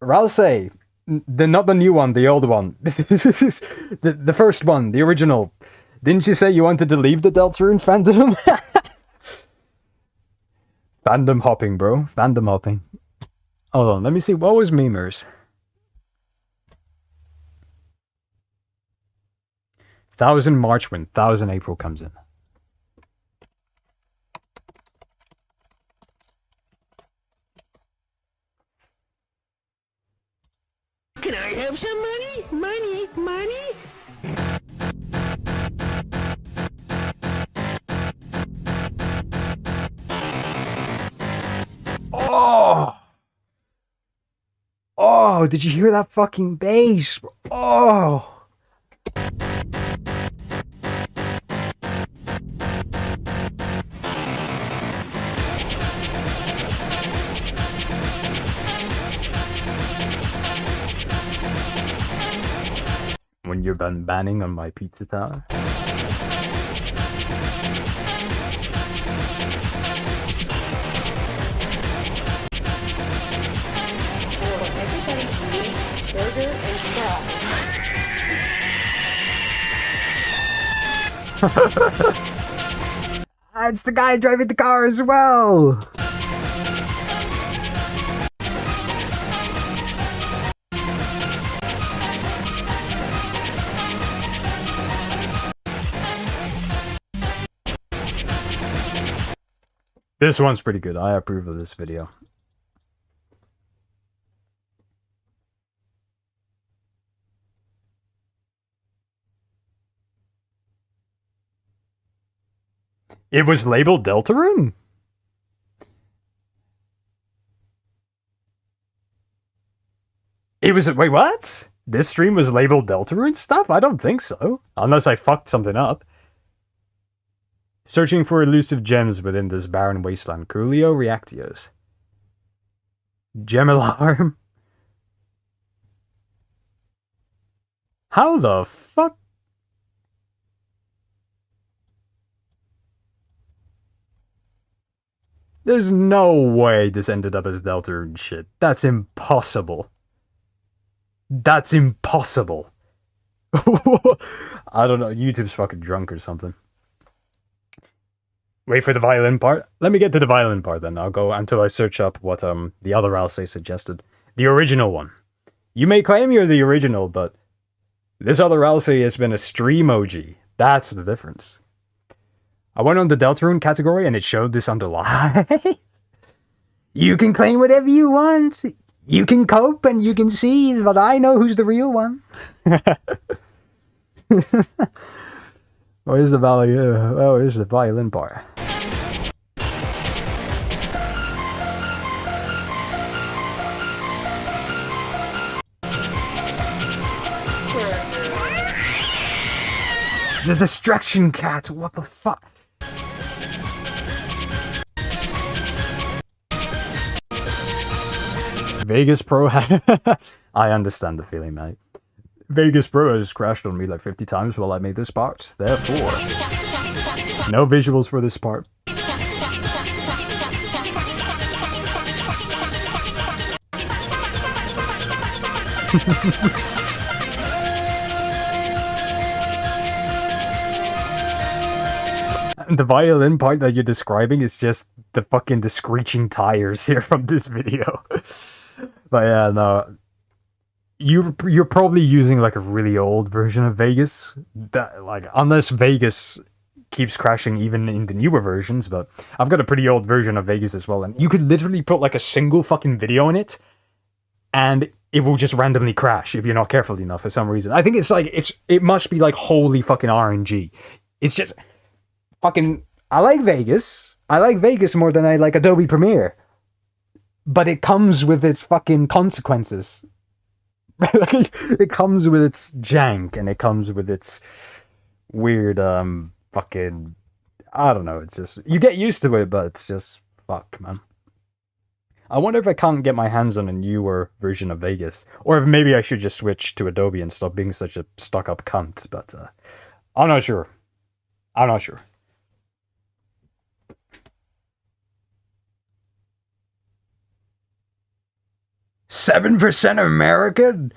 Speaker 2: Ralsei. Not the new one, the old one. This is the first one, the original. Didn't you say you wanted to leave the Deltarune fandom? Fandom hopping, bro. Fandom hopping. Hold on, let me see. What was Memers? 1000 March when 1000 April comes in.
Speaker 12: Can I have some money? Money?
Speaker 2: Oh! Oh, did you hear that fucking bass? Oh. When you're done banning on my pizza tower.
Speaker 12: Burger and fries.
Speaker 2: It's the guy driving the car as well. This one's pretty good. I approve of this video. It was labeled Deltarune? It was, wait, what? This stream was labeled Deltarune stuff? I don't think so. Unless I fucked something up. Searching for elusive gems within this barren wasteland. Co0lio Reactios. Gem alarm. How the fuck? There's no way this ended up as Deltarune shit. That's impossible. That's impossible. I don't know. YouTube's fucking drunk or something. Wait for the violin part. Let me get to the violin part then. I'll go until I search up what the other Alcé suggested. The original one. You may claim you're the original, but this other Alcé has been a streamoji. That's the difference. I went on the Deltarune category and it showed this on the live. You can claim whatever you want. You can cope and you can see, but I know who's the real one. Where's the where's the violin part? The distraction cat, what the fuck? Vegas Pro I understand the feeling, mate. Vegas Pro has crashed on me like 50 times while I made this part. Therefore, no visuals for this part. The violin part that you're describing is just the screeching tires here from this video. But yeah, no. You're probably using like a really old version of Vegas. That, like, unless Vegas keeps crashing even in the newer versions, but I've got a pretty old version of Vegas as well, and you could literally put like a single fucking video in it and it will just randomly crash if you're not careful enough for some reason. I think it's like it must be like holy fucking RNG. It's just fucking I like Vegas. I like Vegas more than I like Adobe Premiere. But it comes with its fucking consequences. It comes with its jank, and it comes with its weird, fucking, I don't know, it's just, you get used to it, but it's just, fuck, man. I wonder if I can't get my hands on a newer version of Vegas, or if maybe I should just switch to Adobe and stop being such a stuck-up cunt, but, I'm not sure. I'm not sure. %7 American?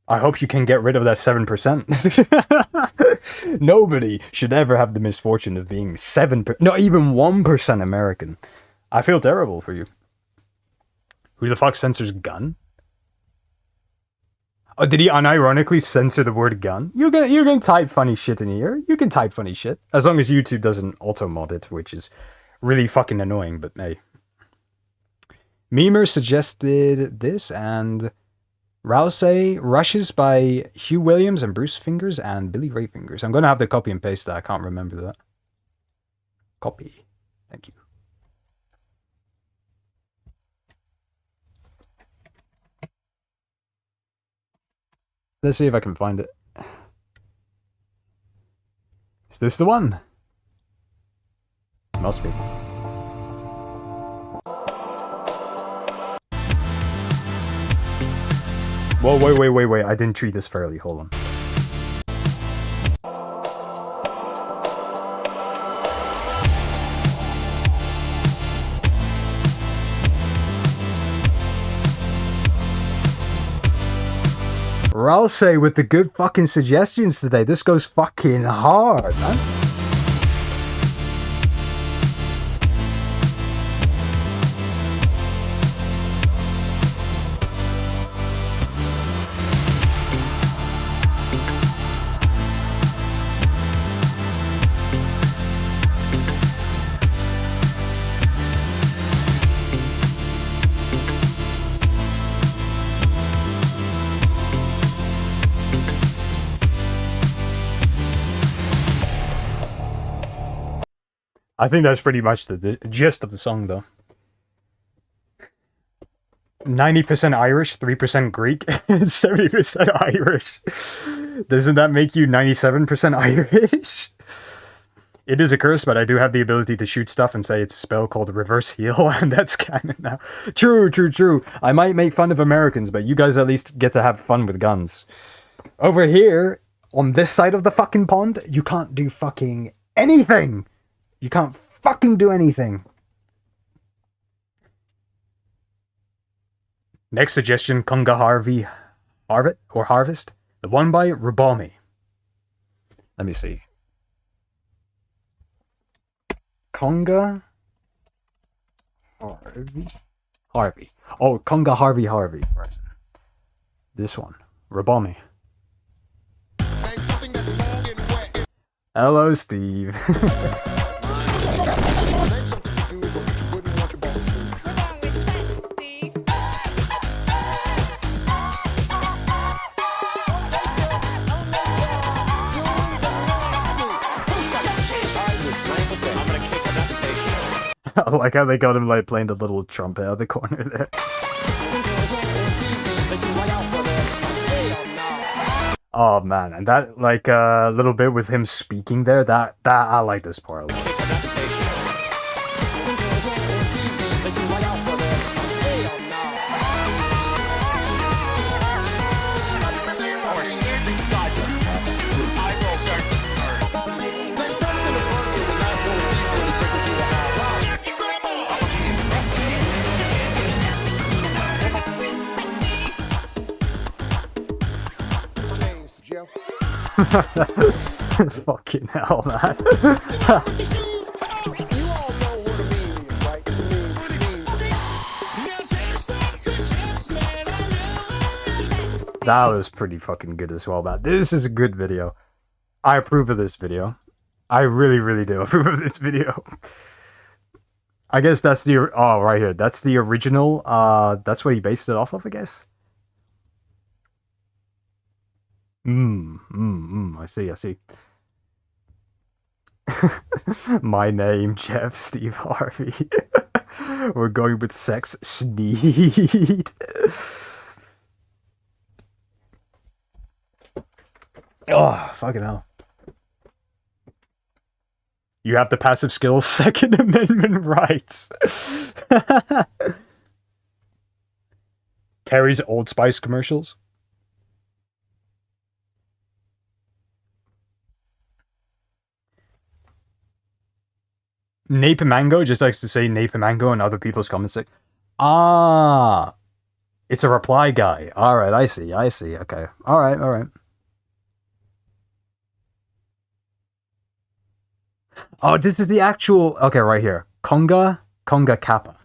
Speaker 2: I hope you can get rid of that 7%. Nobody should ever have the misfortune of being 7%, not even 1% American. I feel terrible for you. Who the fuck censors gun? Oh, did he unironically censor the word gun? You can type funny shit in here. You can type funny shit. As long as YouTube doesn't auto-mod it, which is really fucking annoying, but hey. Memer suggested this, and Rousey Rushes by Hugh Williams and Bruce Fingers and Billy Ray Fingers. I'm going to have to copy and paste that. I can't remember that. Copy. Thank you. Let's see if I can find it. Is this the one? Must be. Whoa, wait. I didn't treat this fairly. Hold on. Or I'll say with the good fucking suggestions today, this goes fucking hard, man. I think that's pretty much the gist of the song, though. 90% Irish, 3% Greek, 70% Irish. Doesn't that make you 97% Irish? It is a curse, but I do have the ability to shoot stuff and say it's a spell called reverse heal, and that's canon now. True. I might make fun of Americans, but you guys at least get to have fun with guns. Over here, on this side of the fucking pond, you can't do fucking anything! You can't fucking do anything. Next suggestion, Conga Harvest. The one by Rubomi. Let me see. Conga Harvey. Oh, Conga Harvey. Right. This one. Rubomi. Hello, Steve. I like how they got him like playing the little trumpet out of the corner there. Oh man, and that like a little bit with him speaking there, that I like this part a lot. Fucking hell, man. That was pretty fucking good as well, man. This is a good video. I approve of this video. I really do approve of this video. I guess that's the... Oh, right here. That's the original. That's what he based it off of, I guess. I see. My name, Jeff Steve Harvey. We're going with sex Sneed. Oh, fucking hell. You have the passive skills, Second Amendment rights. Terry's Old Spice commercials. Nape Mango just likes to say Nape Mango and other people's comments say, ah, it's a reply guy. All right, I see. Okay. All right. Oh, this is the actual... Okay, right here. Conga Kappa.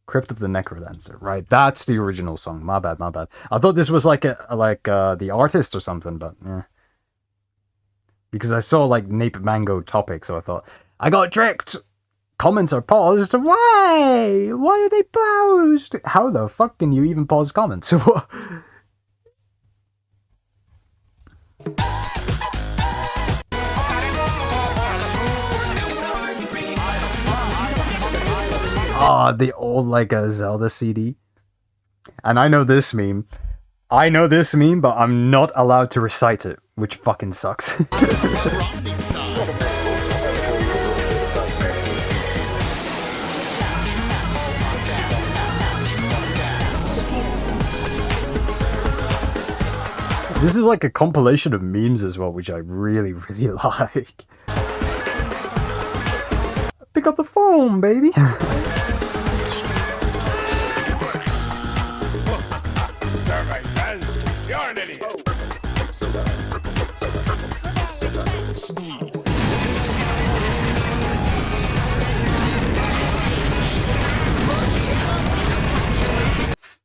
Speaker 2: Crypt of the Necrodancer. Right, that's the original song. My bad. I thought this was like the artist or something, but yeah. Because I saw like Nape Mango topic, so I thought, I got tricked! Comments are paused. Why? Why are they paused? How the fuck can you even pause comments? Oh, the old like a Zelda CD. And I know this meme. I know this meme, but I'm not allowed to recite it, which fucking sucks. This is like a compilation of memes as well, which I really, really like. Pick up the phone, baby.
Speaker 1: Survey says you're an idiot.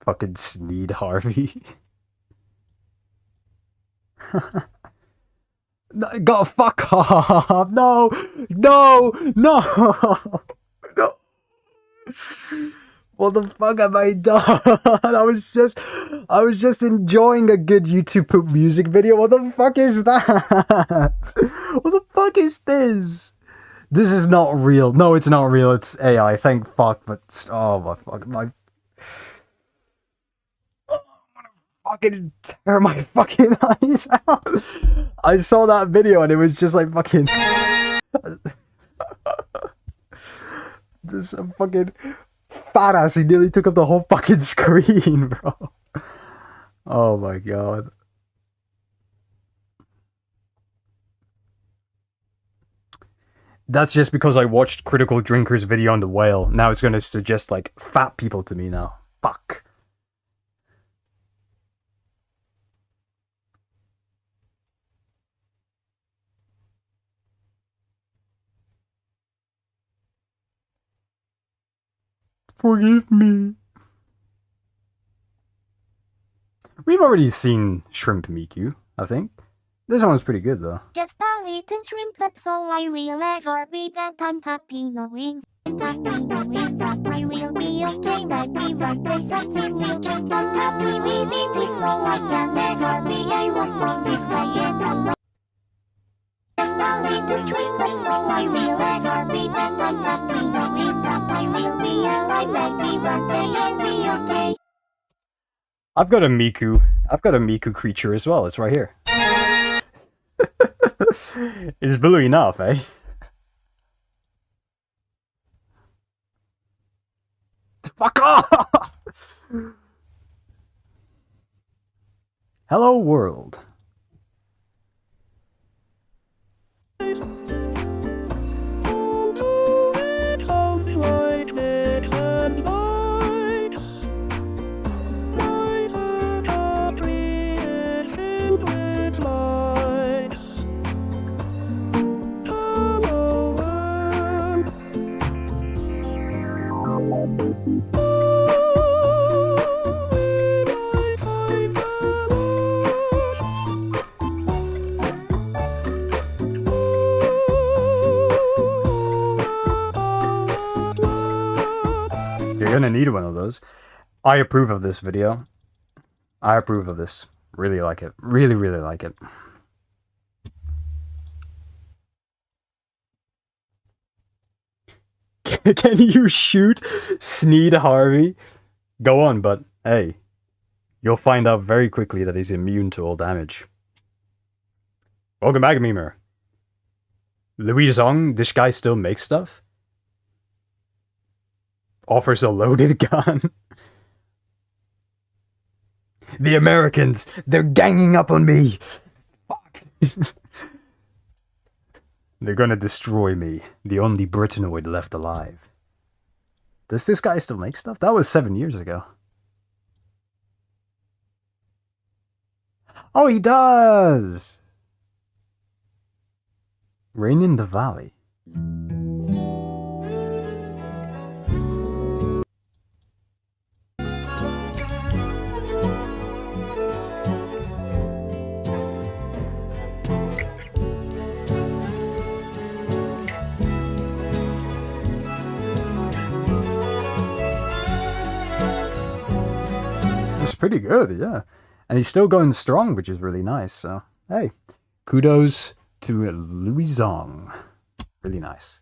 Speaker 2: Fucking Sneed Harvey. No, go fuck off! No, no, no, no! What the fuck have I done? I was just enjoying a good YouTube poop music video. What the fuck is that? What the fuck is this? This is not real. No, it's not real. It's AI. Thank fuck. But oh my fuck, my. Fucking tear my fucking eyes out. I saw that video and it was just like fucking just a fucking fat ass. He nearly took up the whole fucking screen, bro. Oh my god. That's just because I watched Critical Drinker's video on the whale. Now it's gonna suggest like fat people to me now. Fuck. Forgive me. We've already seen Shrimp Miku, I think. This one's pretty good though.
Speaker 14: Just a little shrimp, that's all I will ever be. That I'm happy knowing that I will be okay. Maybe one day something will change. I'm happy with it, it's all I can ever be. I was born this way and I'm just a little shrimp, that's all I will ever be. That I'm happy knowing that I will be alive. Maybe one day I'll be okay.
Speaker 2: I've got a Miku creature as well. It's right here. It's blue enough, eh? Fuck off! Hello, world. You're gonna need one of those. I approve of this video. I approve of this. Really like it. Really, really like it. Can you shoot Sneed Harvey? Go on, but hey, you'll find out very quickly that he's immune to all damage. Welcome back, Memer. Louis Zong, this guy still makes stuff? Offers a loaded gun. The Americans, they're ganging up on me. Fuck. They're gonna destroy me. The only Britannoid left alive. Does this guy still make stuff? That was 7 years ago. Oh, he does! Rain in the Valley. It's pretty good, yeah. And he's still going strong, which is really nice. So, hey, kudos to Louis Zong. Really nice.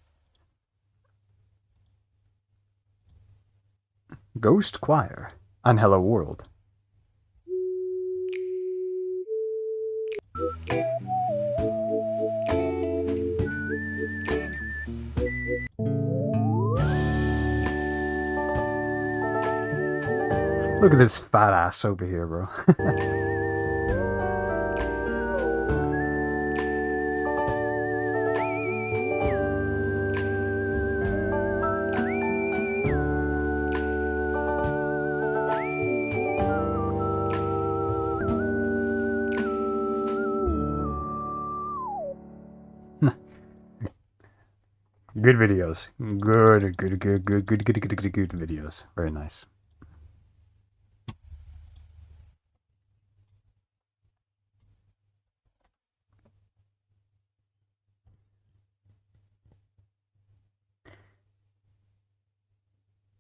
Speaker 2: Ghost Choir and Hello World. Look at this fat ass over here, bro. Good videos. Good videos. Very nice.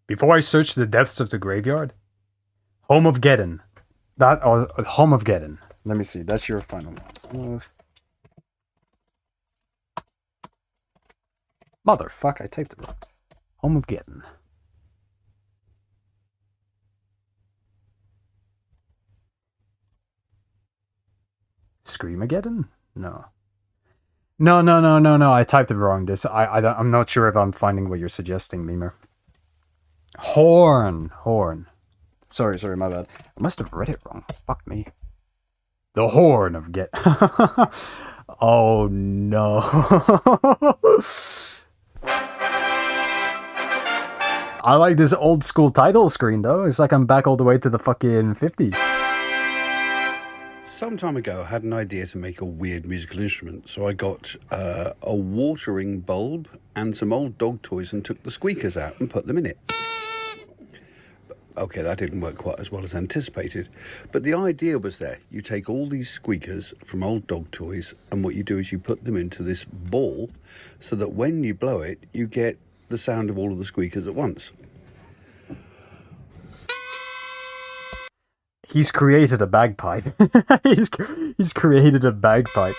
Speaker 2: Before I search the depths of the graveyard, Home of Geddon. That Home of Geddon. Let me see. That's your final one. Motherfuck! I typed it wrong. Home of Geddon. Screamageddon? No. No. I typed it wrong. I'm not sure if I'm finding what you're suggesting, Memer. Horn. Sorry, my bad. I must have read it wrong. Fuck me. The Horn of Get. Oh no. I like this old school title screen though. It's like I'm back all the way to the fucking 50s.
Speaker 15: Some time ago, I had an idea to make a weird musical instrument, so I got a watering bulb and some old dog toys and took the squeakers out and put them in it. Okay, that didn't work quite as well as anticipated, but the idea was there. You take all these squeakers from old dog toys, and what you do is you put them into this ball, so that when you blow it, you get the sound of all of the squeakers at once.
Speaker 2: He's created a bagpipe. he's created a bagpipe.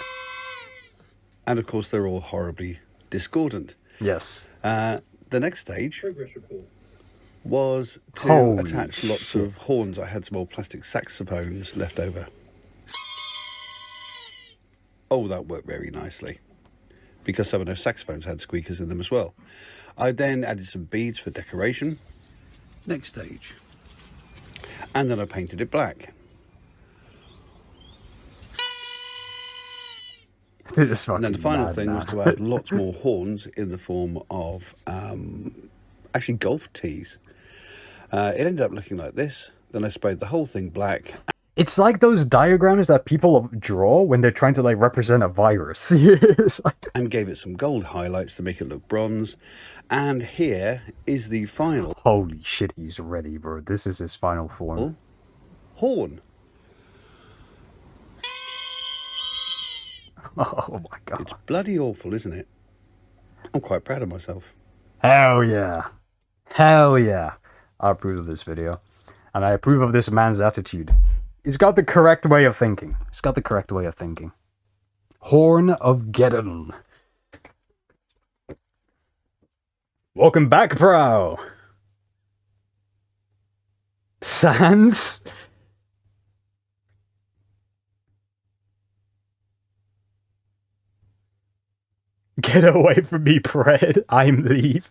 Speaker 15: And of course, they're all horribly discordant.
Speaker 2: Yes.
Speaker 15: The next stage was to
Speaker 2: Holy
Speaker 15: attach lots of horns. I had some old plastic saxophones left over. Oh, that worked very nicely, because some of those saxophones had squeakers in them as well. I then added some beads for decoration. Next stage. And then I painted it black.
Speaker 2: And
Speaker 15: then the final thing was to add lots more horns in the form of actually golf tees. It ended up looking like this. Then I sprayed the whole thing black.
Speaker 2: It's like those diagrams that people draw when they're trying to like represent a virus.
Speaker 15: And gave it some gold highlights to make it look bronze. And here is the final.
Speaker 2: Holy shit, he's ready, bro. This is his final form.
Speaker 15: Horn.
Speaker 2: Oh my god.
Speaker 15: It's bloody awful, isn't it? I'm quite proud of myself.
Speaker 2: Hell yeah. Hell yeah. I approve of this video. And I approve of this man's attitude. He's got the correct way of thinking. He's got the correct way of thinking. Horn of Geddon. Welcome back, bro. Sans? Get away from me, Pred. I'm leave.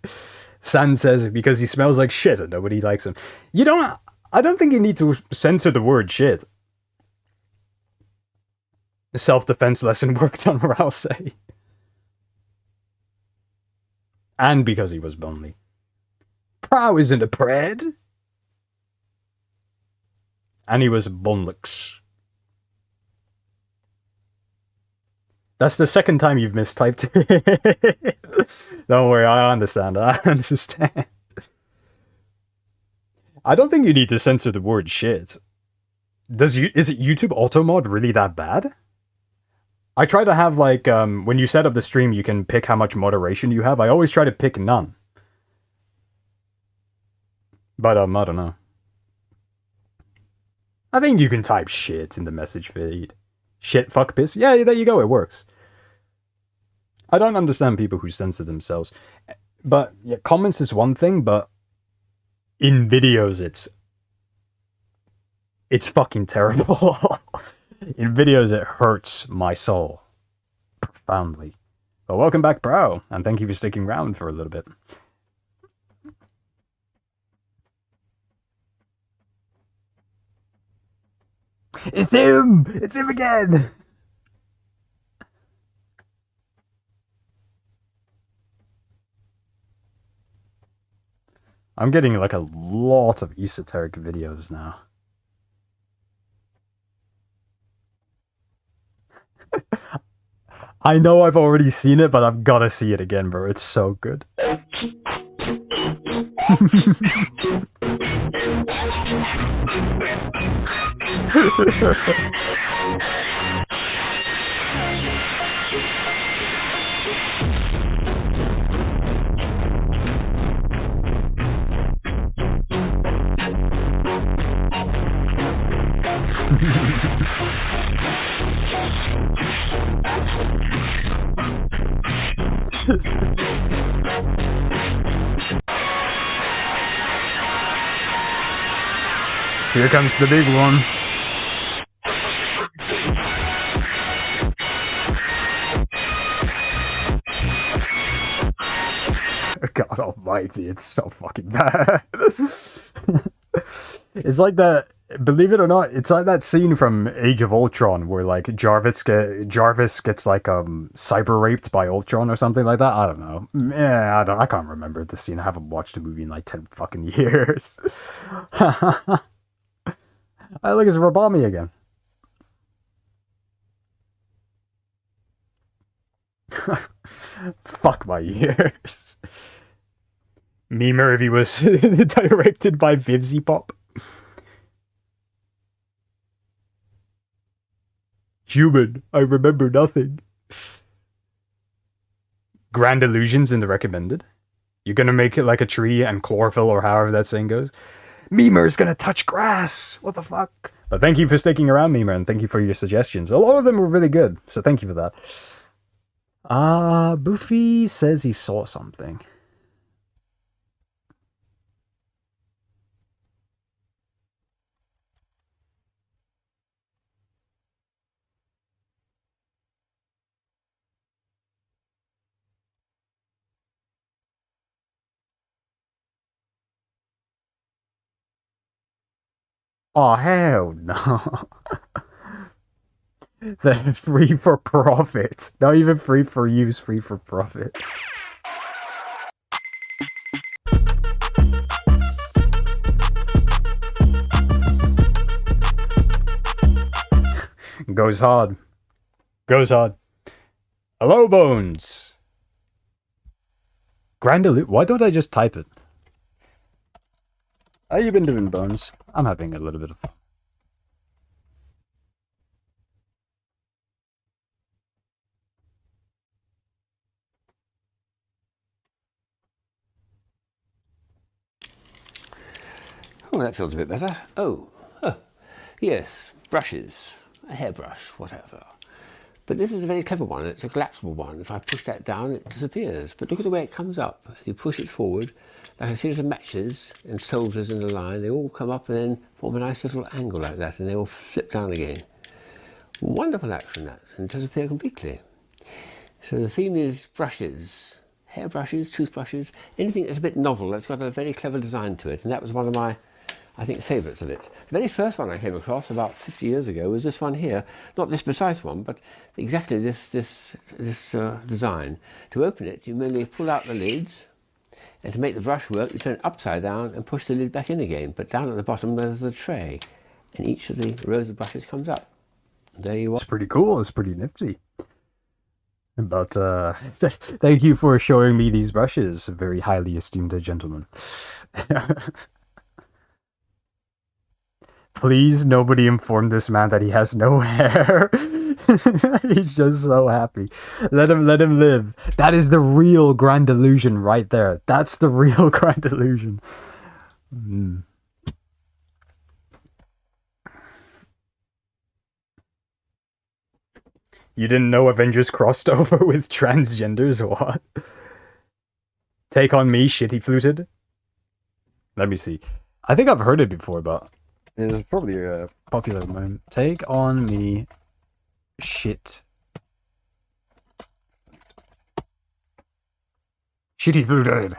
Speaker 2: Sans says because he smells like shit and nobody likes him. I don't think you need to censor the word shit. Self-defense lesson worked on Rousey. And because he was lonely. Prow isn't a Pred. And he was Bunlix. That's the second time you've mistyped it. Don't worry, I understand. I understand. I don't think you need to censor the word shit. Is it YouTube auto mod really that bad? I try to have like when you set up the stream, you can pick how much moderation you have. I always try to pick none. But I don't know. I think you can type shit in the message feed. Shit, fuck, piss. Yeah, there you go. It works. I don't understand people who censor themselves. But yeah, comments is one thing, but in videos, it's fucking terrible. In videos, it hurts my soul profoundly. But welcome back, bro, and thank you for sticking around for a little bit. It's him! It's him again! I'm getting like a lot of esoteric videos now. I know I've already seen it, but I've gotta see it again, bro. It's so good. Here comes the big one. God almighty, it's so fucking bad. It's like that, believe it or not, it's like that scene from Age of Ultron where like Jarvis gets like cyber raped by Ultron or something like that. I don't know. Yeah, I can't remember the scene. I haven't watched the movie in like 10 fucking years. I look, it's Robami again. Fuck my ears. Memer if he was directed by Vivzy Pop. Human, I remember nothing. Grand Illusions in the recommended. You're gonna make it like a tree and chlorophyll or however that saying goes. Memer's gonna touch grass! What the fuck? But thank you for sticking around, Memer, and thank you for your suggestions. A lot of them were really good, so thank you for that. Boofy says he saw something. Oh, hell no. They're free for profit. Not even free for use, free for profit. Goes hard. Goes hard. Hello, Bones! Grand Illusion. Why don't I just type it? How you been doing, Bones? I'm having a little bit of...
Speaker 16: Oh, that feels a bit better. Oh, yes, brushes, a hairbrush, whatever. But this is a very clever one. It's a collapsible one. If I push that down, it disappears. But look at the way it comes up. You push it forward, like a series of matches and soldiers in a line. They all come up and then form a nice little angle like that, and they all flip down again. Wonderful action, that, and disappear completely. So the theme is brushes, hairbrushes, toothbrushes, anything that's a bit novel, that's got a very clever design to it. And that was one of my, I think, favourites of it. The very first one I came across about 50 years ago was this one here. Not this precise one, but exactly this design. To open it, you merely pull out the lids, and to make the brush work, you turn it upside down and push the lid back in again. But down at the bottom, there's a tray, and each of the rows of brushes comes up. There you are.
Speaker 2: It's pretty cool. It's pretty nifty. But thank you for showing me these brushes, very highly esteemed gentleman. Please, nobody inform this man that he has no hair. He's just so happy. Let him live. That is the real Grand Illusion right there. That's the real Grand Illusion. You didn't know Avengers crossed over with transgenders? What? Take on me, shitty fluted? Let me see. I think I've heard it before, but it's probably a popular moment. Take on me, Shit. Shitty fluted.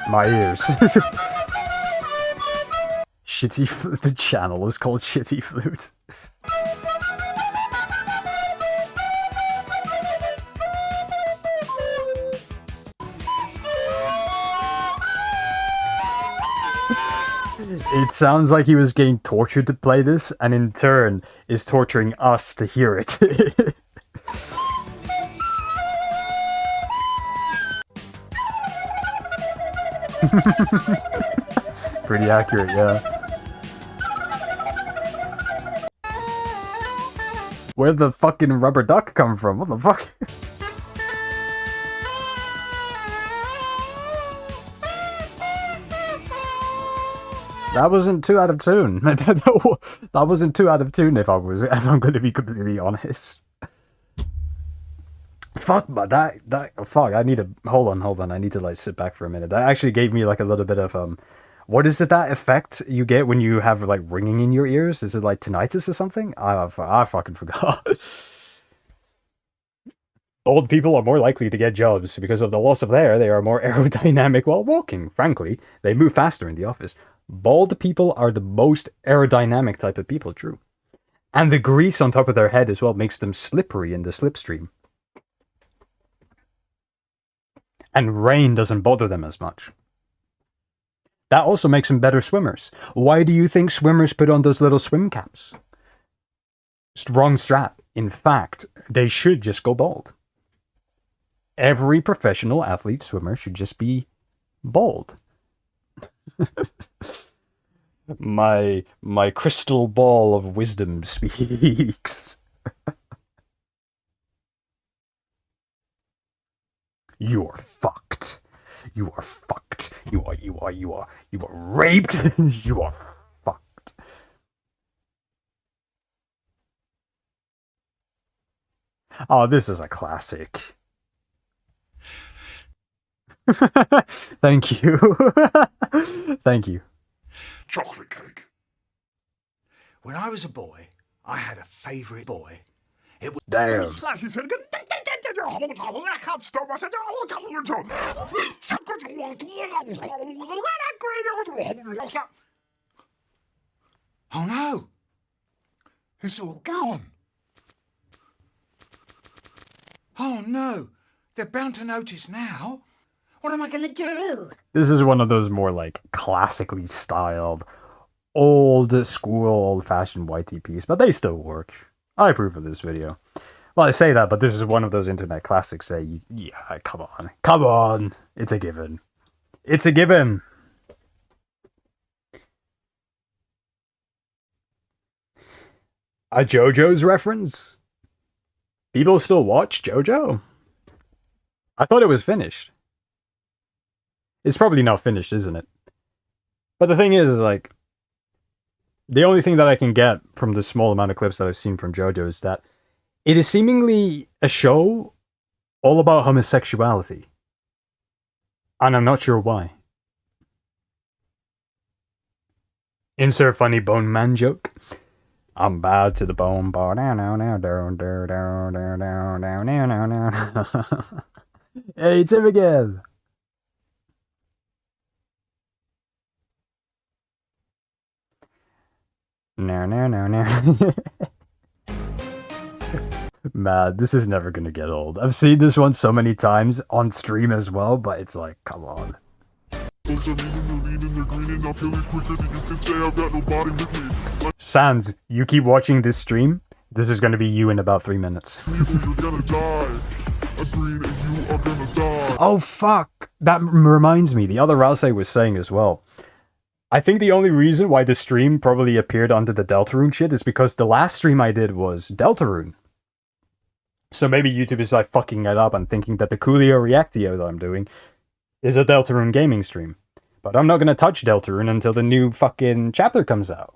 Speaker 2: My ears. Shitty Flute. The channel is called Shitty Flute. It sounds like he was getting tortured to play this, and in turn is torturing us to hear it. Pretty accurate, yeah. Where'd the fucking rubber duck come from? What the fuck? That wasn't too out of tune. That wasn't too out of tune if I'm going to be completely honest. Fuck, but fuck, I need to, hold on, I need to, like, sit back for a minute. That actually gave me, like, a little bit of, what is it, that effect you get when you have, like, ringing in your ears? Is it, like, tinnitus or something? I fucking forgot. Old people are more likely to get jobs because of the loss of air. They are more aerodynamic while walking. Frankly, they move faster in the office. Bald people are the most aerodynamic type of people, true. And the grease on top of their head as well makes them slippery in the slipstream. And rain doesn't bother them as much. That also makes them better swimmers. Why do you think swimmers put on those little swim caps? Wrong strat. In fact, they should just go bald. Every professional athlete swimmer should just be bald. My crystal ball of wisdom speaks. You're fucked. You are fucked. You are raped. You are fucked. Oh, this is a classic. Thank you. Thank you.
Speaker 17: Chocolate cake. When I was a boy, I had a favourite boy. It was
Speaker 2: damn.
Speaker 17: I can't stop myself. Oh no! It's all gone. Oh no! They're bound to notice now. What am I going to do?
Speaker 2: This is one of those more, like, classically styled, old school, old-fashioned YTPs, but they still work. I approve of this video. Well, I say that, but this is one of those internet classics that, yeah, come on. Come on! It's a given. It's a given! A JoJo's reference? People still watch JoJo? I thought it was finished. It's probably not finished, isn't it? But the thing is, like, the only thing that I can get from the small amount of clips that I've seen from JoJo is that it is seemingly a show all about homosexuality. And I'm not sure why. Insert funny bone man joke. I'm bad to the bone. Hey, it's him again. No. Man, this is never gonna get old. I've seen this one so many times on stream as well, but it's like, come on. Sans, you keep watching this stream, this is gonna be you in about 3 minutes. Oh fuck! That reminds me, the other Rouse was saying as well. I think the only reason why the stream probably appeared under the Deltarune shit is because the last stream I did was Deltarune. So maybe YouTube is like fucking it up and thinking that the Co0lio Reactio that I'm doing is a Deltarune gaming stream. But I'm not gonna touch Deltarune until the new fucking chapter comes out.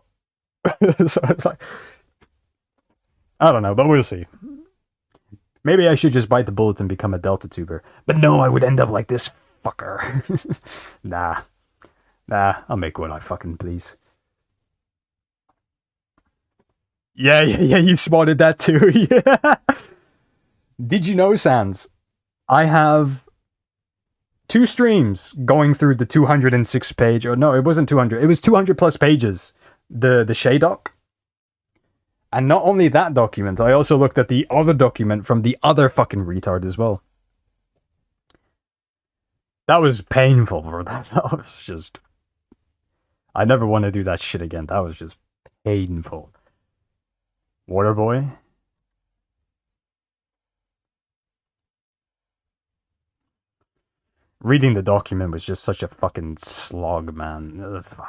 Speaker 2: So it's like, I don't know, but we'll see. Maybe I should just bite the bullet and become a Delta tuber. But no, I would end up like this fucker. Nah, I'll make what I fucking please. Yeah, you spotted that too. Yeah. Did you know, Sans? I have 2 streams going through the 206 page, or no, it wasn't 200. It was 200 plus pages. The Shay doc. And not only that document, I also looked at the other document from the other fucking retard as well. That was painful, bro. That was just... I never want to do that shit again. That was just painful. Waterboy? Reading the document was just such a fucking slog, man. Ugh.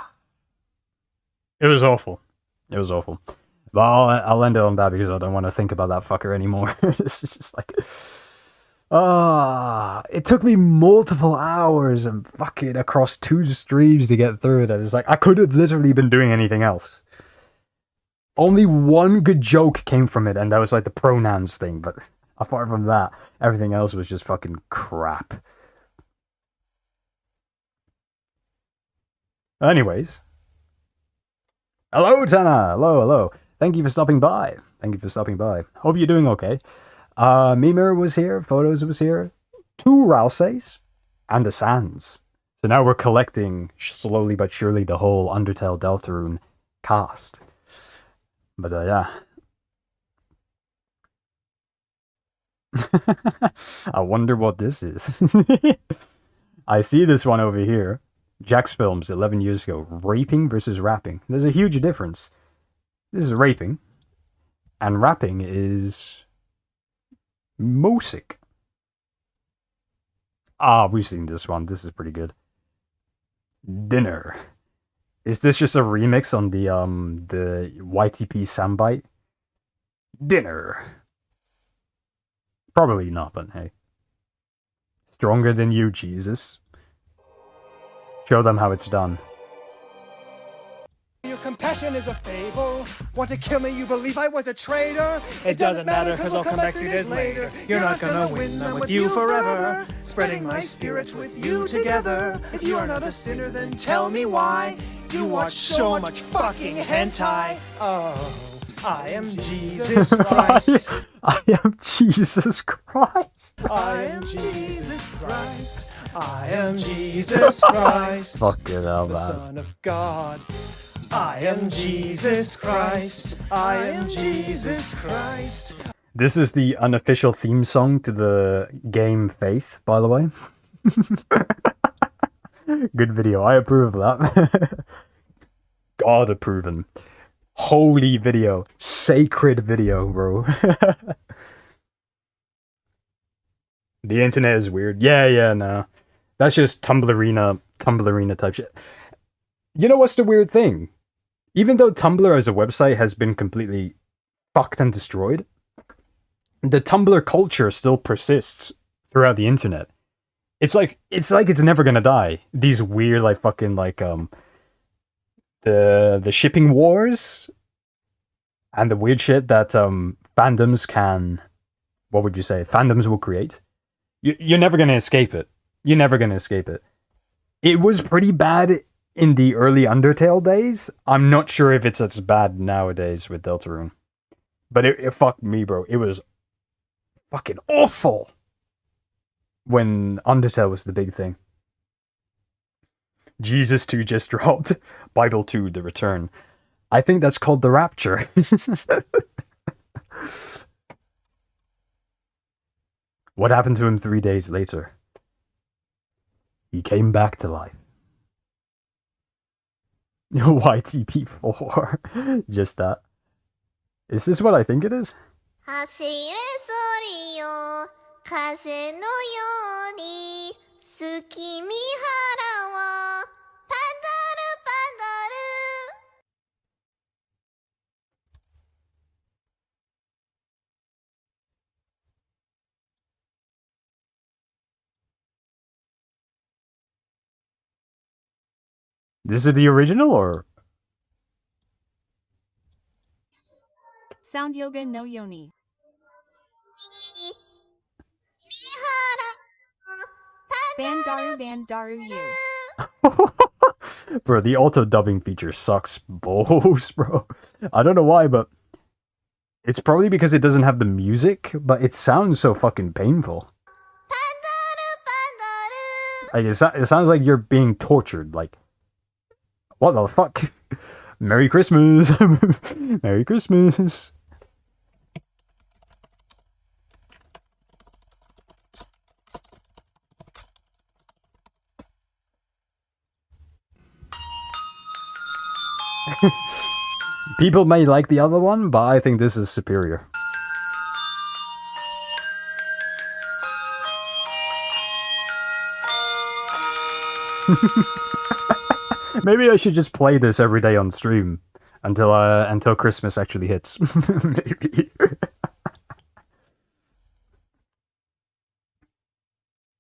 Speaker 2: It was awful. It was awful. But I'll end it on that because I don't want to think about that fucker anymore. It's just like... it took me multiple hours and fucking across 2 streams to get through it. And it's like, I could have literally been doing anything else. Only one good joke came from it, and that was like the pronouns thing. But apart from that, everything else was just fucking crap. Anyways. Hello, Tana! Hello. Thank you for stopping by. Hope you're doing okay. Mimir was here, Photos was here, 2 Ralses, and a Sans. So now we're collecting, slowly but surely, the whole Undertale Deltarune cast. But, yeah. I wonder what this is. I see this one over here. Jack's Films, 11 years ago. Raping versus rapping. There's a huge difference. This is raping. And rapping is... music. We've seen this one. This is pretty good. Dinner. Is this just a remix on the YTP soundbite? Dinner. Probably not, but hey. Stronger than you, Jesus. Show them how it's done.
Speaker 18: Your compassion is a fable. Want to kill me, you believe I was a traitor. It doesn't matter, cause I'll come back 3 days later. You're not gonna win, I'm with you forever. Spreading my spirits with you together. If you are not a sinner, then tell me why. You watch so much fucking hentai. Oh, I am Jesus Christ.
Speaker 2: I am Jesus Christ.
Speaker 18: I am Jesus Christ. I am Jesus Christ.
Speaker 2: Fucking hell,
Speaker 18: the
Speaker 2: man.
Speaker 18: Son of God. I am Jesus Christ. I am Jesus Christ.
Speaker 2: This is the unofficial theme song to the game Faith, by the way. Good video. I approve of that. God approven. Holy video. Sacred video, bro. The internet is weird. Yeah, no. That's just Tumblrina type shit. You know what's the weird thing? Even though Tumblr as a website has been completely fucked and destroyed, the Tumblr culture still persists throughout the internet. It's like it's never gonna die. These weird like fucking like the shipping wars and the weird shit that fandoms can, what would you say, fandoms will create. You're never gonna escape it. You're never gonna escape it. It was pretty bad in the early Undertale days. I'm not sure if it's as bad nowadays with Deltarune. But it fucked me, bro. It was fucking awful when Undertale was the big thing. Jesus 2 just dropped. Bible 2, The Return. I think that's called The Rapture. What happened to him 3 days later? He came back to life. YTP4. Just that. Is this what I think it is?
Speaker 14: 走れソリよ風のように月見原はパドルパドル
Speaker 2: This is the original, or?
Speaker 19: Sound Yoga no Yoni. Bandaru you.
Speaker 2: Bro, the auto dubbing feature sucks balls, bro. I don't know why, but it's probably because it doesn't have the music, but it sounds so fucking painful. Like, it sounds like you're being tortured. Like, what the fuck? Merry Christmas. Merry Christmas. People may like the other one, but I think this is superior. Maybe I should just play this every day on stream until Christmas actually hits. Maybe.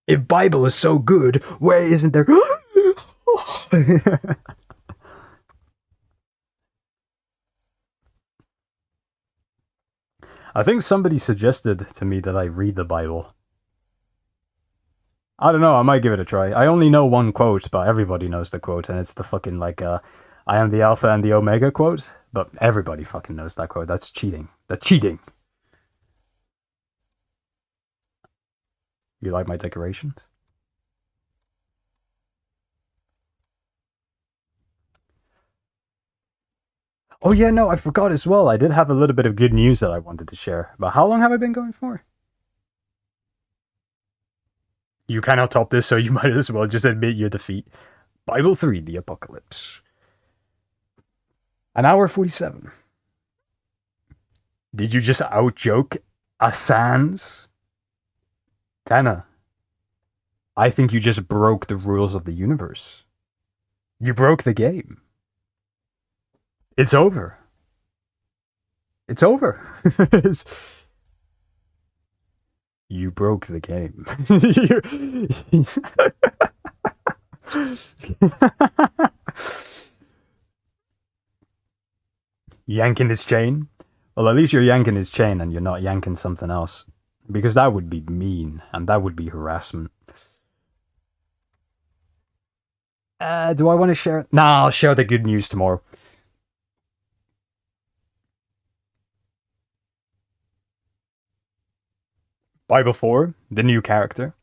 Speaker 2: If Bible is so good, why isn't there? I think somebody suggested to me that I read the Bible. I don't know, I might give it a try. I only know one quote, but everybody knows the quote, and it's the fucking, like, I am the Alpha and the Omega quote, but everybody fucking knows that quote. That's cheating. That's cheating! You like my decorations? Oh yeah, no, I forgot as well. I did have a little bit of good news that I wanted to share. But how long have I been going for? You cannot top this, so you might as well just admit your defeat. Bible 3, The Apocalypse. An hour 47. Did you just out-joke a Sans? Tana, I think you just broke the rules of the universe. You broke the game. It's over. It's over. You broke the game. Yanking his chain? Well, at least you're yanking his chain and you're not yanking something else. Because that would be mean, and that would be harassment. Do I want to share it? Nah, I'll share the good news tomorrow. Bible 4, the new character,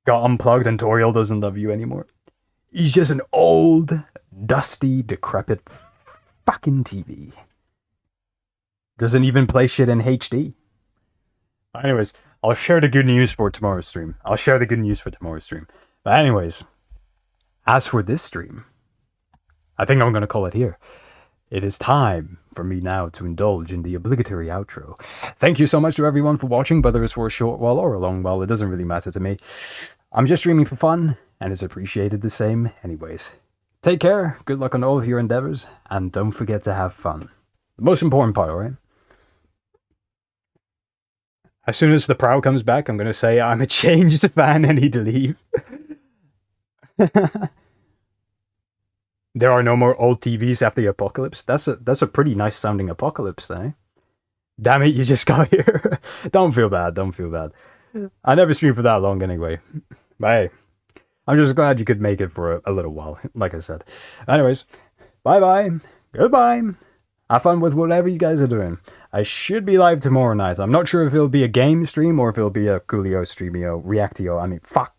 Speaker 2: got unplugged and Toriel doesn't love you anymore. He's just an old, dusty, decrepit fucking TV. Doesn't even play shit in HD. Anyways, I'll share the good news for tomorrow's stream. But anyways, as for this stream, I think I'm going to call it here. It is time for me now to indulge in the obligatory outro. Thank you so much to everyone for watching, whether it's for a short while or a long while, it doesn't really matter to me. I'm just streaming for fun, and it's appreciated the same anyways. Take care, good luck on all of your endeavors, and don't forget to have fun. The most important part, alright? As soon as the Prow comes back, I'm going to say I'm a changed fan and need to leave. There are no more old TVs after the apocalypse. That's a pretty nice sounding apocalypse, eh? Damn it, you just got here. Don't feel bad. I never streamed for that long anyway. But hey, I'm just glad you could make it for a little while, like I said. Anyways, bye-bye. Goodbye. Have fun with whatever you guys are doing. I should be live tomorrow night. I'm not sure if it'll be a game stream or if it'll be a Co0lio, Streamio, Reactio. I mean, fuck.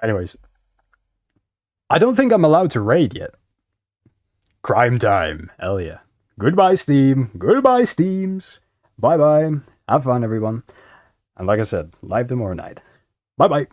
Speaker 2: Anyways. I don't think I'm allowed to raid yet. Crime time. Hell yeah. Goodbye, Steam. Goodbye, Steams. Bye-bye. Have fun, everyone. And like I said, live tomorrow night. Bye-bye.